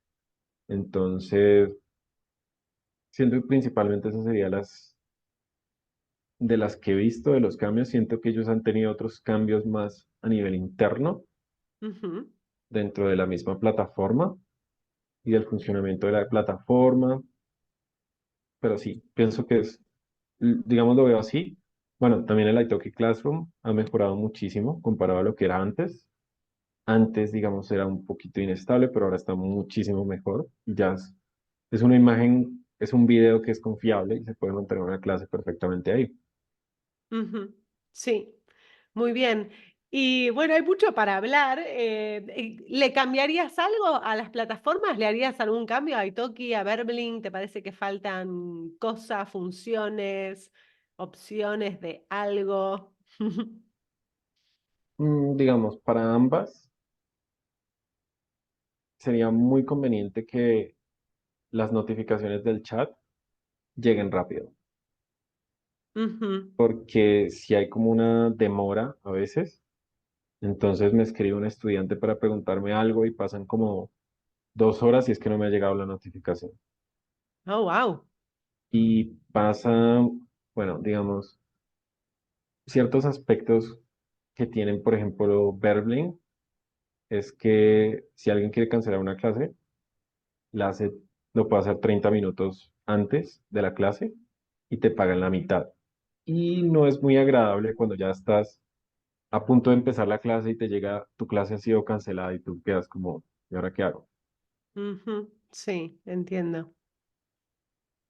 Speaker 2: Entonces, siento que principalmente esas serían las de las que he visto de los cambios. Siento que ellos han tenido otros cambios más a nivel interno
Speaker 1: Ujú,
Speaker 2: dentro de la misma plataforma y del funcionamiento de la plataforma. Pero sí, pienso que es, digamos, lo veo así. Bueno, también el Italki Classroom ha mejorado muchísimo comparado a lo que era antes. Antes, digamos, era un poquito inestable, pero ahora está muchísimo mejor. Y ya es una imagen, es un video que es confiable y se puede mantener una clase perfectamente ahí.
Speaker 1: ujú. Sí, muy bien. Y bueno, hay mucho para hablar. ¿Le cambiarías algo a las plataformas? ¿Le harías algún cambio a Italki, a Verbling? ¿Te parece que faltan cosas, funciones, opciones de algo?
Speaker 2: Digamos, para ambas sería muy conveniente que las notificaciones del chat lleguen rápido,
Speaker 1: Ujú.
Speaker 2: porque si hay como una demora a veces, entonces me escribe un estudiante para preguntarme algo y pasan como 2 horas y es que no me ha llegado la notificación.
Speaker 1: Oh, wow.
Speaker 2: Y pasa, bueno, digamos, ciertos aspectos que tienen, por ejemplo, Verbling, es que si alguien quiere cancelar una clase, la hace, lo puede hacer 30 minutos antes de la clase y te pagan la mitad. Y no es muy agradable cuando ya estás a punto de empezar la clase y te llega, tu clase ha sido cancelada y tú quedas como, ¿y ahora qué hago?
Speaker 1: Ujú. Sí, entiendo.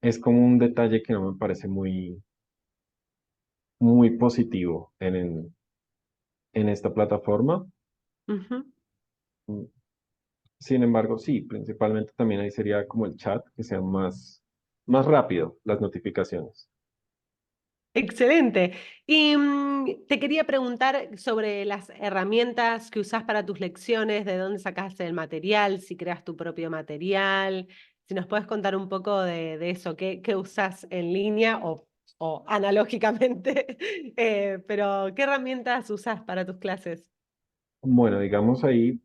Speaker 2: Es como un detalle que no me parece muy positivo en esta plataforma.
Speaker 1: Ujú.
Speaker 2: Sin embargo, sí, principalmente también ahí sería como el chat, que sea más rápido las notificaciones.
Speaker 1: Excelente. Y te quería preguntar sobre las herramientas que usás para tus lecciones, de dónde sacás el material, si creas tu propio material, si nos puedes contar un poco de eso, qué usás en línea o analógicamente, pero ¿qué herramientas usás para tus clases?
Speaker 2: Bueno, digamos ahí,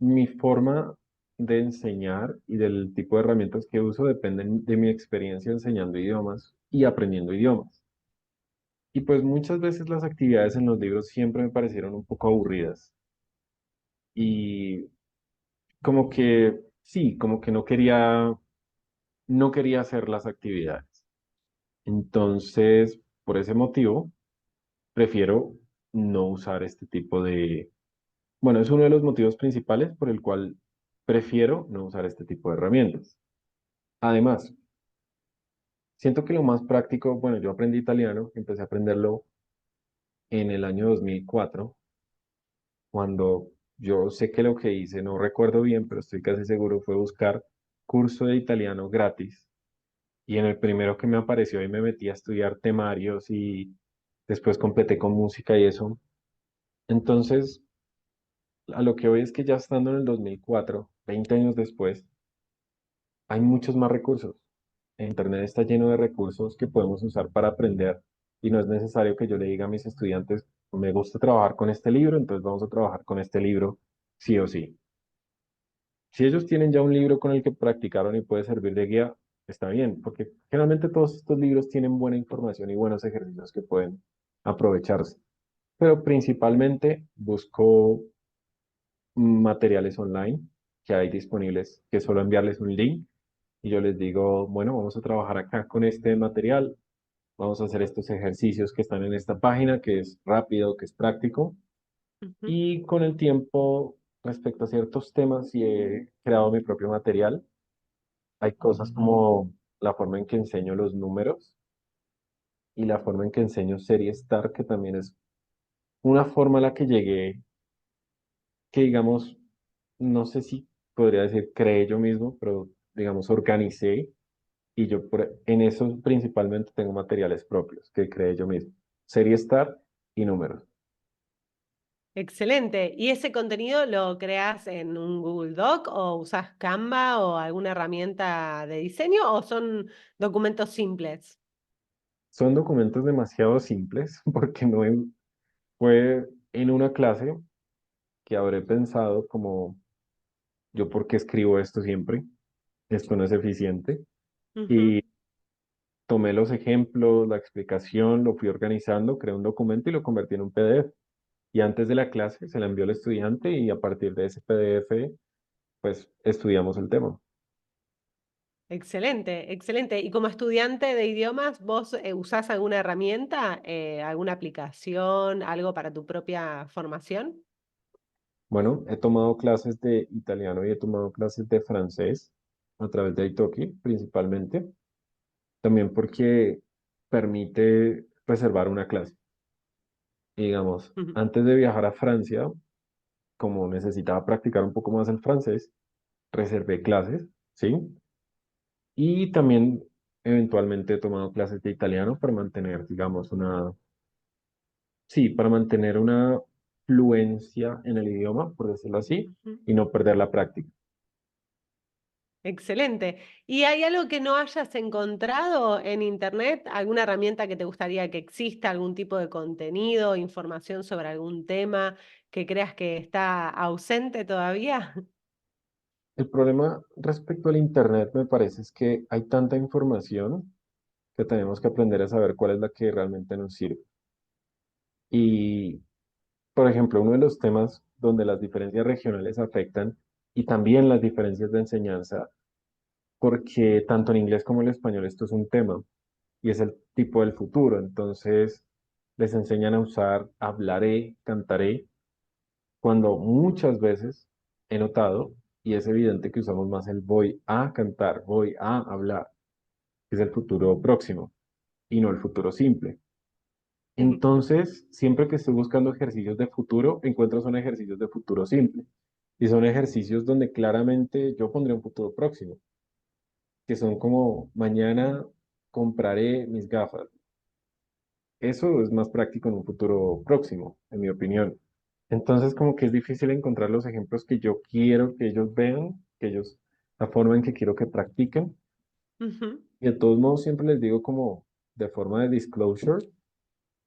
Speaker 2: mi forma de enseñar y del tipo de herramientas que uso dependen de mi experiencia enseñando idiomas y aprendiendo idiomas. Y pues muchas veces las actividades en los libros siempre me parecieron un poco aburridas. Y como que, sí, como que no quería hacer las actividades. Entonces, por ese motivo, prefiero no usar este tipo de... Bueno, es uno de los motivos principales por el cual prefiero no usar este tipo de herramientas. Además, siento que lo más práctico, bueno, yo aprendí italiano, empecé a aprenderlo en el año 2004, cuando yo sé que lo que hice, no recuerdo bien, pero estoy casi seguro, fue buscar curso de italiano gratis. Y en el primero que me apareció ahí me metí a estudiar temarios y después completé con música y eso. Entonces, a lo que voy es que ya estando en el 2004, 20 años después, hay muchos más recursos. Internet está lleno de recursos que podemos usar para aprender y no es necesario que yo le diga a mis estudiantes, me gusta trabajar con este libro, entonces vamos a trabajar con este libro sí o sí. Si ellos tienen ya un libro con el que practicaron y puede servir de guía, está bien, porque generalmente todos estos libros tienen buena información y buenos ejercicios que pueden aprovecharse. Pero principalmente busco materiales online que hay disponibles, que solo enviarles un link y yo les digo, bueno, vamos a trabajar acá con este material, vamos a hacer estos ejercicios que están en esta página, que es rápido, que es práctico.
Speaker 1: Ujú,
Speaker 2: Y con el tiempo, respecto a ciertos temas, y he creado mi propio material. Hay cosas como la forma en que enseño los números y la forma en que enseño Serie Star, que también es una forma a la que llegué, que digamos, no sé si podría decir creé yo mismo, pero digamos organicé y yo en eso principalmente tengo materiales propios que creé yo mismo. Serie Star y números.
Speaker 1: excelente. ¿Y ese contenido lo creas en un Google Doc o usas Canva o alguna herramienta de diseño o son documentos simples?
Speaker 2: Son documentos demasiado simples porque no fue en una clase que habré pensado como yo por qué escribo esto siempre, esto no es eficiente.
Speaker 1: Ujú.
Speaker 2: Y tomé los ejemplos, la explicación, lo fui organizando, creé un documento y lo convertí en un PDF. Y antes de la clase se la envió al estudiante y a partir de ese PDF, pues estudiamos el tema.
Speaker 1: Excelente, excelente. Y como estudiante de idiomas, ¿vos usás alguna herramienta, alguna aplicación, algo para tu propia formación?
Speaker 2: Bueno, he tomado clases de italiano y he tomado clases de francés a través de Italki principalmente, también porque permite reservar una clase. Y digamos,
Speaker 1: Ujú.
Speaker 2: antes de viajar a Francia, como necesitaba practicar un poco más el francés, reservé clases, ¿sí? Y también eventualmente he tomado clases de italiano para mantener, digamos, sí, para mantener una fluencia en el idioma, por decirlo así,
Speaker 1: Ujú.
Speaker 2: y no perder la práctica.
Speaker 1: Excelente. ¿Y hay algo que no hayas encontrado en Internet? ¿Alguna herramienta que te gustaría que exista? ¿Algún tipo de contenido, información sobre algún tema que creas que está ausente todavía?
Speaker 2: El problema respecto al Internet, me parece, es que hay tanta información que tenemos que aprender a saber cuál es la que realmente nos sirve. Y, por ejemplo, uno de los temas donde las diferencias regionales afectan y también las diferencias de enseñanza, porque tanto en inglés como en español esto es un tema y es el tipo del futuro. Entonces, les enseñan a usar hablaré, cantaré, cuando muchas veces he notado y es evidente que usamos más el voy a cantar, voy a hablar, que es el futuro próximo y no el futuro simple. Entonces, siempre que estoy buscando ejercicios de futuro, encuentro son ejercicios de futuro simple. Y son ejercicios donde claramente yo pondré un futuro próximo, que son como mañana compraré mis gafas. Eso es más práctico en un futuro próximo, en mi opinión. Entonces, como que es difícil encontrar los ejemplos que yo quiero que ellos vean, la forma en que quiero que practiquen.
Speaker 1: Ujú.
Speaker 2: Y de todos modos, siempre les digo como de forma de disclosure,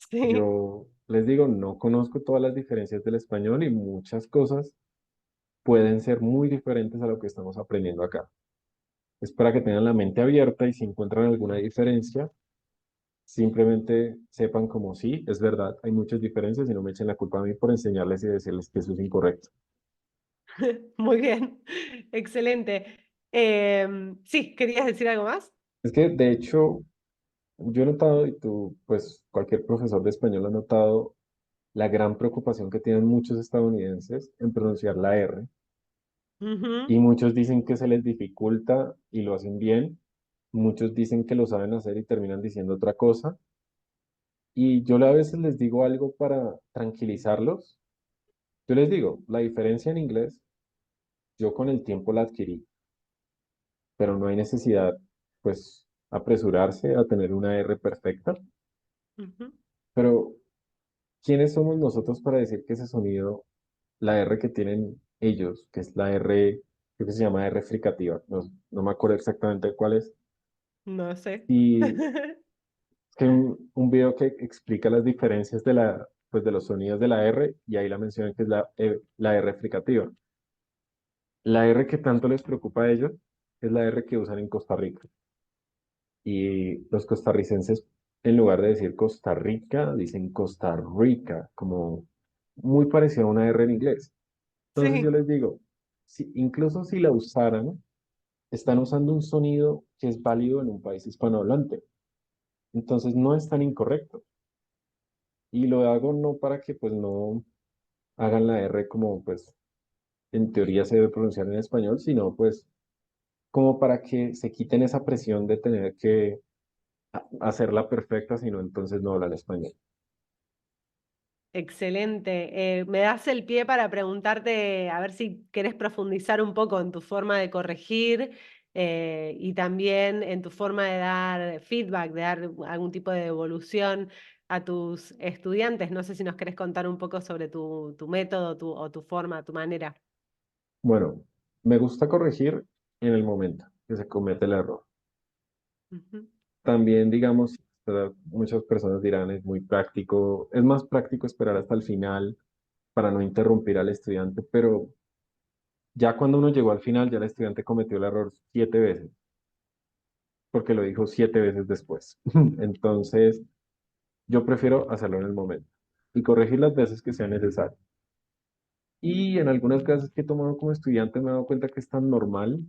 Speaker 1: Sí.
Speaker 2: yo les digo, no conozco todas las diferencias del español y muchas cosas pueden ser muy diferentes a lo que estamos aprendiendo acá. Es para que tengan la mente abierta y si encuentran alguna diferencia, simplemente sepan como sí, es verdad, hay muchas diferencias y no me echen la culpa a mí por enseñarles y decirles que eso es incorrecto.
Speaker 1: Muy bien, excelente. Sí, ¿querías decir algo más?
Speaker 2: Es que de hecho, yo he notado, y tú, pues cualquier profesor de español ha notado la gran preocupación que tienen muchos estadounidenses en pronunciar la R.
Speaker 1: Ujú.
Speaker 2: Y muchos dicen que se les dificulta y lo hacen bien. Muchos dicen que lo saben hacer y terminan diciendo otra cosa. Y yo a veces les digo algo para tranquilizarlos. Yo les digo, la diferencia en inglés, yo con el tiempo la adquirí, pero no hay necesidad, pues, apresurarse a tener una R perfecta.
Speaker 1: Ujú.
Speaker 2: Pero, ¿quiénes somos nosotros para decir que ese sonido, la R que tienen ellos, que es la R, creo que se llama R fricativa, no me acuerdo exactamente cuál es,
Speaker 1: No sé.
Speaker 2: y es que un video que explica las diferencias pues, de los sonidos de la R, y ahí la mencionan que es la R fricativa. La R que tanto les preocupa a ellos es la R que usan en Costa Rica. Y los costarricenses, en lugar de decir Costa Rica, dicen Costa Rica, como muy parecido a una R en inglés. Entonces yo
Speaker 1: Sí,
Speaker 2: les digo, si, incluso si la usaran, están usando un sonido que es válido en un país hispanohablante. Entonces no es tan incorrecto. Y lo hago no para que pues no hagan la R como pues en teoría se debe pronunciar en español, sino pues como para que se quiten esa presión de tener que hacerla perfecta, sino entonces no hablan español.
Speaker 1: excelente. Me das el pie para preguntarte, a ver si querés profundizar un poco en tu forma de corregir y también en tu forma de dar feedback, de dar algún tipo de devolución a tus estudiantes. No sé si nos querés contar un poco sobre tu método o tu forma, tu manera.
Speaker 2: Bueno, me gusta corregir en el momento que se comete el error.
Speaker 1: Ujú.
Speaker 2: También, digamos, muchas personas dirán es muy práctico, es más práctico esperar hasta el final para no interrumpir al estudiante, pero ya cuando uno llegó al final, ya el estudiante cometió el error 7 veces, porque lo dijo 7 veces después. Entonces, yo prefiero hacerlo en el momento y corregir las veces que sea necesario. Y en algunas clases que he tomado como estudiante me he dado cuenta que es tan normal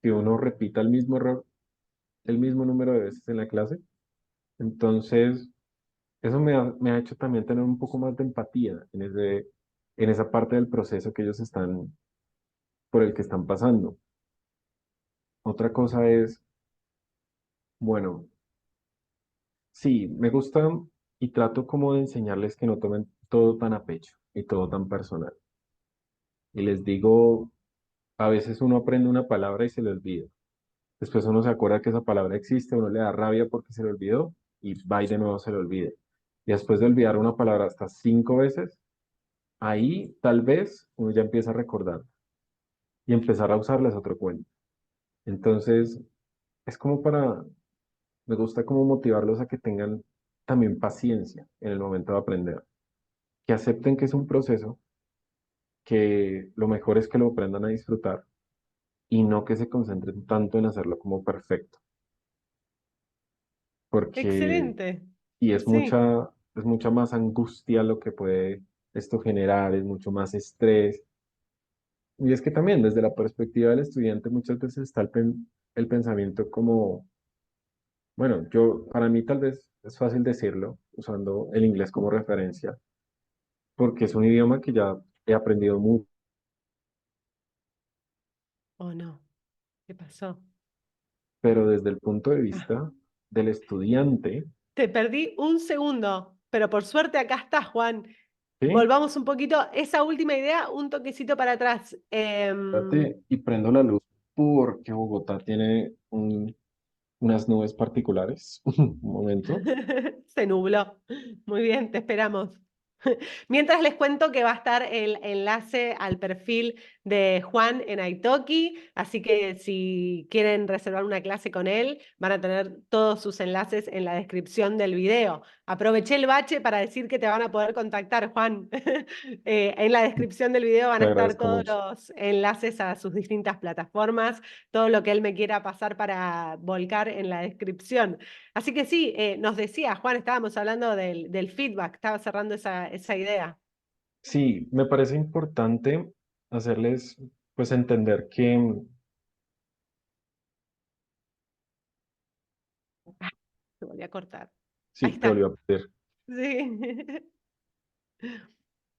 Speaker 2: que uno repita el mismo error el mismo número de veces en la clase. Entonces, eso me ha hecho también tener un poco más de empatía en esa parte del proceso que ellos están, por el que están pasando. Otra cosa es, bueno, sí, me gusta y trato como de enseñarles que no tomen todo tan a pecho y todo tan personal. Y les digo, a veces uno aprende una palabra y se le olvida. Después uno se acuerda que esa palabra existe, uno le da rabia porque se le olvidó y va y de nuevo se le olvida. Y después de olvidar una palabra hasta 5 veces, ahí tal vez uno ya empieza a recordar y empezar a usarla es otro cuento. Entonces, es como me gusta como motivarlos a que tengan también paciencia en el momento de aprender, que acepten que es un proceso, que lo mejor es que lo aprendan a disfrutar y no que se concentren tanto en hacerlo como perfecto, porque
Speaker 1: Excelente.
Speaker 2: y
Speaker 1: Sí.
Speaker 2: es mucha más angustia lo que puede esto generar, es mucho más estrés. Y es que también desde la perspectiva del estudiante muchas veces está el pensamiento como, bueno, para mí tal vez es fácil decirlo usando el inglés como referencia, porque es un idioma que ya he aprendido mucho,
Speaker 1: ¿O no? ¿Qué pasó?
Speaker 2: pero desde el punto de
Speaker 1: Ah,
Speaker 2: vista del estudiante,
Speaker 1: te perdí un segundo, pero por suerte acá estás, Juan.
Speaker 2: ¿sí?
Speaker 1: Volvamos un poquito, esa última idea, un toquecito para atrás.
Speaker 2: Espérate, y prendo la luz porque Bogotá tiene unas nubes particulares. Un momento.
Speaker 1: Se nubló. Muy bien, te esperamos. Mientras les cuento que va a estar el enlace al perfil de Juan en Italki, así que si quieren reservar una clase con él, van a tener todos sus enlaces en la descripción del video. Aproveché el bache para decir que te van a poder contactar, Juan. En la descripción del video van
Speaker 2: Te
Speaker 1: a estar
Speaker 2: agradezco
Speaker 1: todos
Speaker 2: mucho.
Speaker 1: los enlaces a sus distintas plataformas, todo lo que él me quiera pasar para volcar en la descripción. Así que sí, nos decía Juan, estábamos hablando del feedback, estaba cerrando esa idea.
Speaker 2: Sí, me parece importante hacerles pues entender que
Speaker 1: Ah, se volvió a cortar. Ahí
Speaker 2: sí, te volvió
Speaker 1: está.
Speaker 2: a pedir.
Speaker 1: Sí.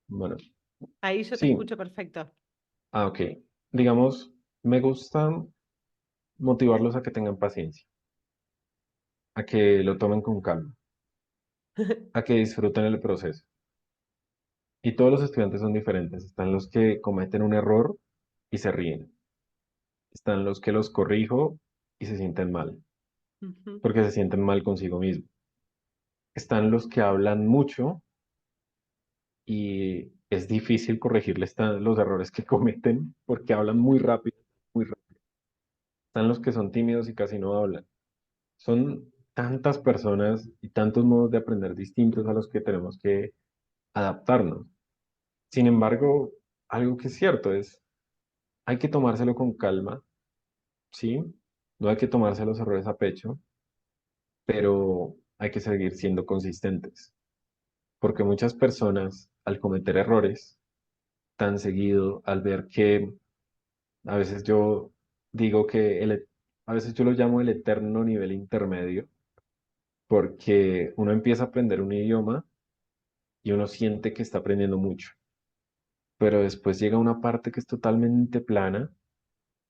Speaker 2: Bueno,
Speaker 1: Ahí yo te
Speaker 2: sí,
Speaker 1: escucho perfecto.
Speaker 2: ok. Digamos, me gusta motivarlos a que tengan paciencia, a que lo tomen con calma, a que disfruten el proceso. Y todos los estudiantes son diferentes. Están los que cometen un error y se ríen. Están los que los corrijo y se sienten mal,
Speaker 1: Ujú,
Speaker 2: porque se sienten mal consigo mismos. Están los que hablan mucho y es difícil corregirles los errores que cometen porque hablan muy rápido, muy rápido. Están los que son tímidos y casi no hablan. Son tantas personas y tantos modos de aprender distintos a los que tenemos que adaptarnos. Sin embargo, algo que es cierto es, hay que tomárselo con calma, ¿sí? No hay que tomarse los errores a pecho pero hay que seguir siendo consistentes, porque muchas personas al cometer errores tan seguido, al ver que a veces yo digo que a veces yo lo llamo el eterno nivel intermedio, porque uno empieza a aprender un idioma y uno siente que está aprendiendo mucho, pero después llega una parte que es totalmente plana,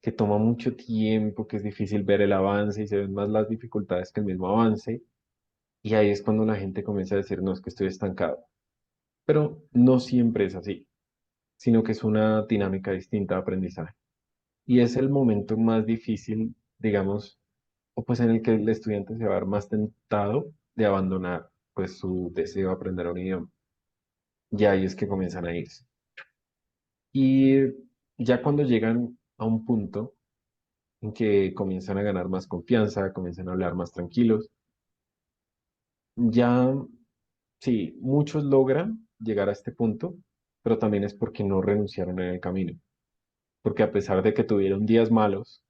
Speaker 2: que toma mucho tiempo, que es difícil ver el avance y se ven más las dificultades que el mismo avance, y ahí es cuando la gente comienza a decir, no, es que estoy estancado. Pero no siempre es así, sino que es una dinámica distinta de aprendizaje. Y es el momento más difícil, digamos, o pues en el que el estudiante se va a ver más tentado de abandonar pues su deseo de aprender un idioma. Y ahí es que comienzan a irse. Y ya cuando llegan a un punto en que comienzan a ganar más confianza, comienzan a hablar más tranquilos, ya sí, muchos logran llegar a este punto, pero también es porque no renunciaron en el camino. Porque a pesar de que tuvieron días malos,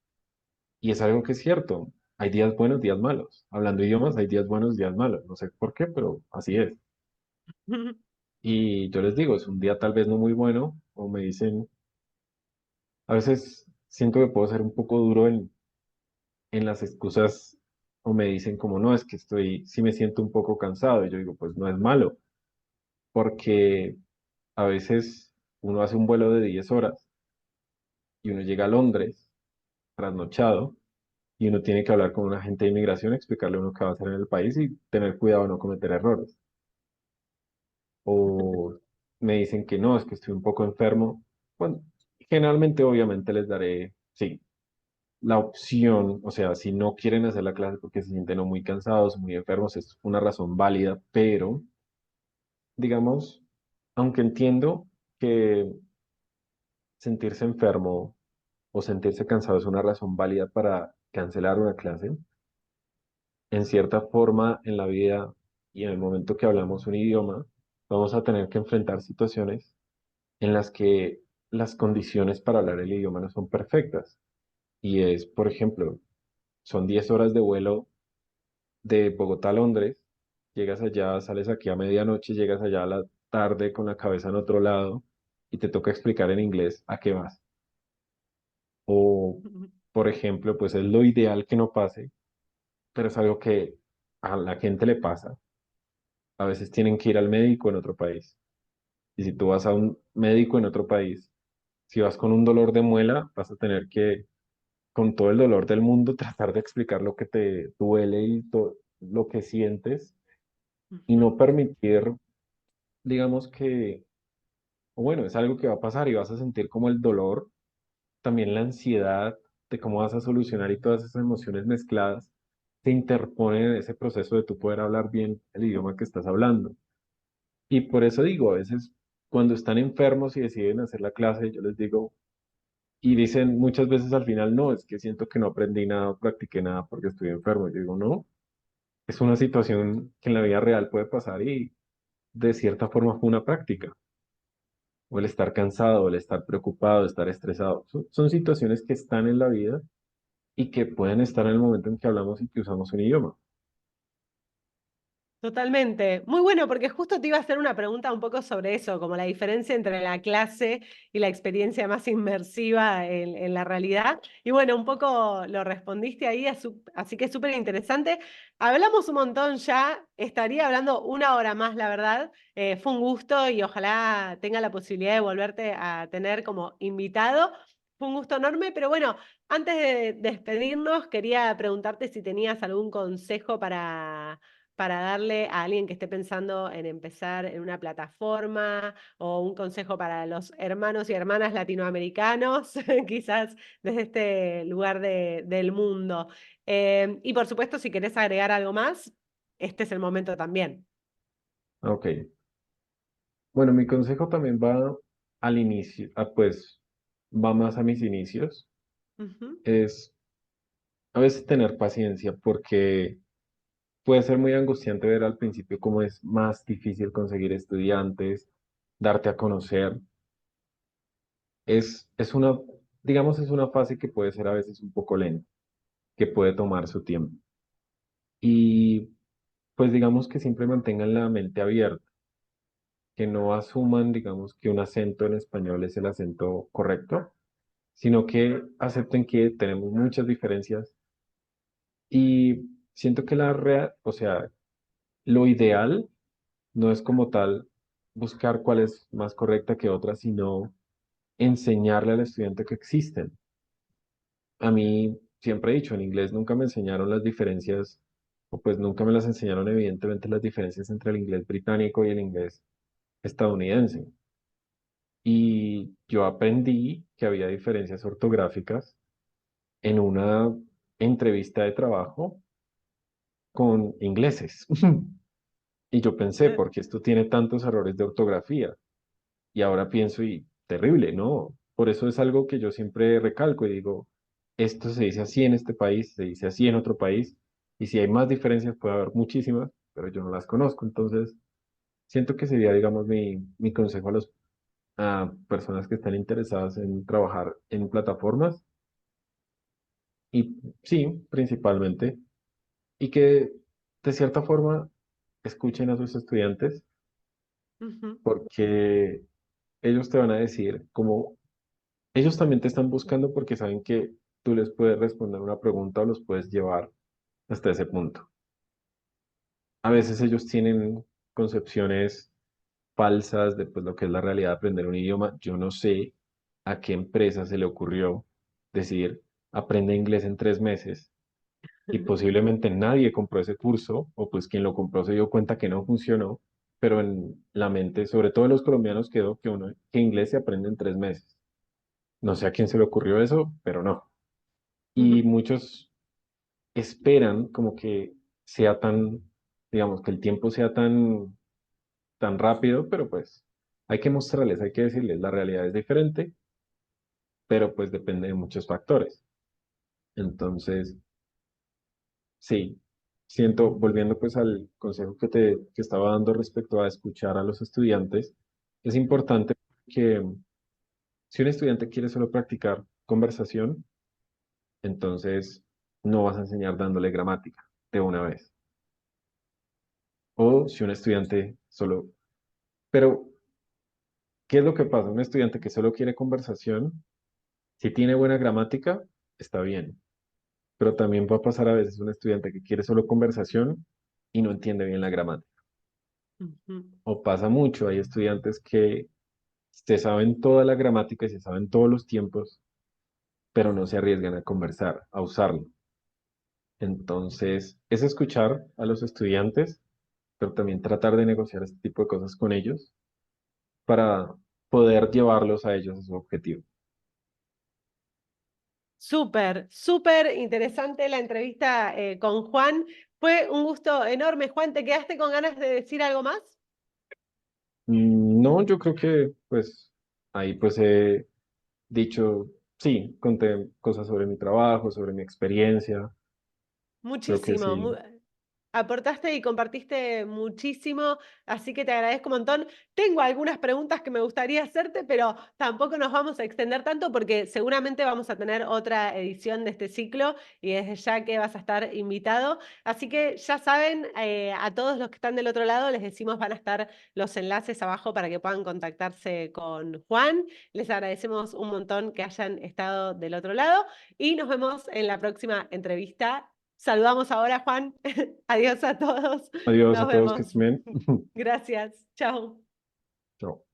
Speaker 2: y es algo que es cierto, hay días buenos, días malos. Hablando idiomas, hay días buenos, días malos. No sé por qué, pero así es. Y yo les digo, es un día tal vez no muy bueno, o me dicen, a veces siento que puedo ser un poco duro en las excusas, o me dicen como, no, es que sí me siento un poco cansado. Y yo digo, pues no es malo, porque a veces uno hace un vuelo de 10 horas y uno llega a Londres trasnochado y uno tiene que hablar con un agente de inmigración, explicarle a uno qué va a hacer en el país y tener cuidado de no cometer errores. O me dicen que no, es que estoy un poco enfermo. Bueno, generalmente obviamente les daré, sí, la opción, o sea, si no quieren hacer la clase porque se sienten o muy cansados, muy enfermos, es una razón válida, pero digamos, aunque entiendo que sentirse enfermo o sentirse cansado es una razón válida para cancelar una clase, en cierta forma en la vida y en el momento que hablamos un idioma, vamos a tener que enfrentar situaciones en las que las condiciones para hablar el idioma no son perfectas. Y es, por ejemplo, son 10 horas de vuelo de Bogotá a Londres, llegas allá, sales aquí a medianoche, llegas allá a la tarde con la cabeza en otro lado y te toca explicar en inglés a qué vas. O, por ejemplo, pues es lo ideal que no pase, pero es algo que a la gente le pasa. A veces tienen que ir al médico en otro país. Y si tú vas a un médico en otro país, si vas con un dolor de muela, vas a tener que, con todo el dolor del mundo, tratar de explicar lo que te duele y lo que sientes y no permitir, digamos que, o bueno, es algo que va a pasar y vas a sentir como el dolor, también la ansiedad de cómo vas a solucionar y todas esas emociones mezcladas se interponen en ese proceso de tú poder hablar bien el idioma que estás hablando. Y por eso digo, a veces cuando están enfermos y deciden hacer la clase, yo les digo, y dicen muchas veces al final, no, es que siento que no aprendí nada, o practiqué nada porque estoy enfermo. Yo digo, no, es una situación que en la vida real puede pasar y de cierta forma fue una práctica. O el estar cansado, o el estar preocupado, estar estresado. Son situaciones que están en la vida y que pueden estar en el momento en que hablamos y que usamos un idioma.
Speaker 1: Totalmente. Muy bueno, porque justo te iba a hacer una pregunta un poco sobre eso, como la diferencia entre la clase y la experiencia más inmersiva en la realidad. Y bueno, un poco lo respondiste ahí, así que es súper interesante. Hablamos un montón ya, estaría hablando una hora más, la verdad. Fue un gusto y ojalá tenga la posibilidad de volverte a tener como invitado. Fue un gusto enorme, pero bueno, antes de despedirnos, quería preguntarte si tenías algún consejo para darle a alguien que esté pensando en empezar en una plataforma o un consejo para los hermanos y hermanas latinoamericanos, quizás desde este lugar del mundo. Y por supuesto, si querés agregar algo más, este es el momento también.
Speaker 2: Ok. Bueno, mi consejo también va al inicio, pues va más a mis inicios.
Speaker 1: Ujú.
Speaker 2: Es a veces tener paciencia porque puede ser muy angustiante ver al principio cómo es más difícil conseguir estudiantes, darte a conocer. Es una, digamos, es una fase que puede ser a veces un poco lenta, que puede tomar su tiempo. y pues digamos que siempre mantengan la mente abierta, que no asuman, digamos, que un acento en español es el acento correcto, sino que acepten que tenemos muchas diferencias y siento que o sea, lo ideal no es como tal buscar cuál es más correcta que otra, sino enseñarle al estudiante que existen. A mí siempre he dicho, en inglés nunca me enseñaron las diferencias, o pues nunca me las enseñaron evidentemente las diferencias entre el inglés británico y el inglés estadounidense. Y yo aprendí que había diferencias ortográficas en una entrevista de trabajo con ingleses. Y yo pensé, ¿por qué esto tiene tantos errores de ortografía? Y ahora pienso, y terrible, ¿no? Por eso es algo que yo siempre recalco y digo, esto se dice así en este país, se dice así en otro país, y si hay más diferencias puede haber muchísimas, pero yo no las conozco. Entonces, siento que sería, digamos, mi consejo a personas que están interesadas en trabajar en plataformas, y sí, principalmente, y que de cierta forma escuchen a sus estudiantes,
Speaker 1: Ujú,
Speaker 2: porque ellos te van a decir como ellos también te están buscando porque saben que tú les puedes responder una pregunta o los puedes llevar hasta ese punto. A veces ellos tienen concepciones falsas de pues, lo que es la realidad de aprender un idioma. Yo no sé a qué empresa se le ocurrió decir, aprende inglés en 3 meses y posiblemente nadie compró ese curso o pues quien lo compró se dio cuenta que no funcionó, pero en la mente, sobre todo de los colombianos, quedó que inglés se aprende en 3 meses. No sé a quién se le ocurrió eso, pero no. Y
Speaker 1: ujú,
Speaker 2: muchos esperan como que sea tan, digamos, que el tiempo sea tan rápido, pero pues hay que mostrarles, hay que decirles, la realidad es diferente, pero pues depende de muchos factores. Entonces, sí, siento, volviendo pues al consejo que estaba dando respecto a escuchar a los estudiantes, es importante que si un estudiante quiere solo practicar conversación, entonces no vas a enseñar dándole gramática de una vez. O si un estudiante solo... Pero, ¿qué es lo que pasa? Un estudiante que solo quiere conversación, si tiene buena gramática, está bien. Pero también va a pasar a veces un estudiante que quiere solo conversación y no entiende bien la gramática.
Speaker 1: ujú.
Speaker 2: O pasa mucho, hay estudiantes que se saben toda la gramática y se saben todos los tiempos, pero no se arriesgan a conversar, a usarlo. Entonces, es escuchar a los estudiantes, pero también tratar de negociar este tipo de cosas con ellos para poder llevarlos a ellos a su objetivo.
Speaker 1: Súper, súper interesante la entrevista con Juan. Fue un gusto enorme. Juan, ¿te quedaste con ganas de decir algo más?
Speaker 2: No, yo creo que pues ahí pues he dicho, sí, conté cosas sobre mi trabajo, sobre mi experiencia, creo que
Speaker 1: Muchísimo.
Speaker 2: sí.
Speaker 1: Aportaste y compartiste muchísimo, así que te agradezco un montón. Tengo algunas preguntas que me gustaría hacerte, pero tampoco nos vamos a extender tanto porque seguramente vamos a tener otra edición de este ciclo y desde ya que vas a estar invitado. Así que ya saben, a todos los que están del otro lado, les decimos van a estar los enlaces abajo para que puedan contactarse con Juan. Les agradecemos un montón que hayan estado del otro lado y nos vemos en la próxima entrevista. Saludamos ahora, Juan. Adiós a todos.
Speaker 2: Adiós a
Speaker 1: Nos
Speaker 2: todos, que
Speaker 1: vemos.
Speaker 2: estén bien.
Speaker 1: Gracias. Chao.
Speaker 2: Chao.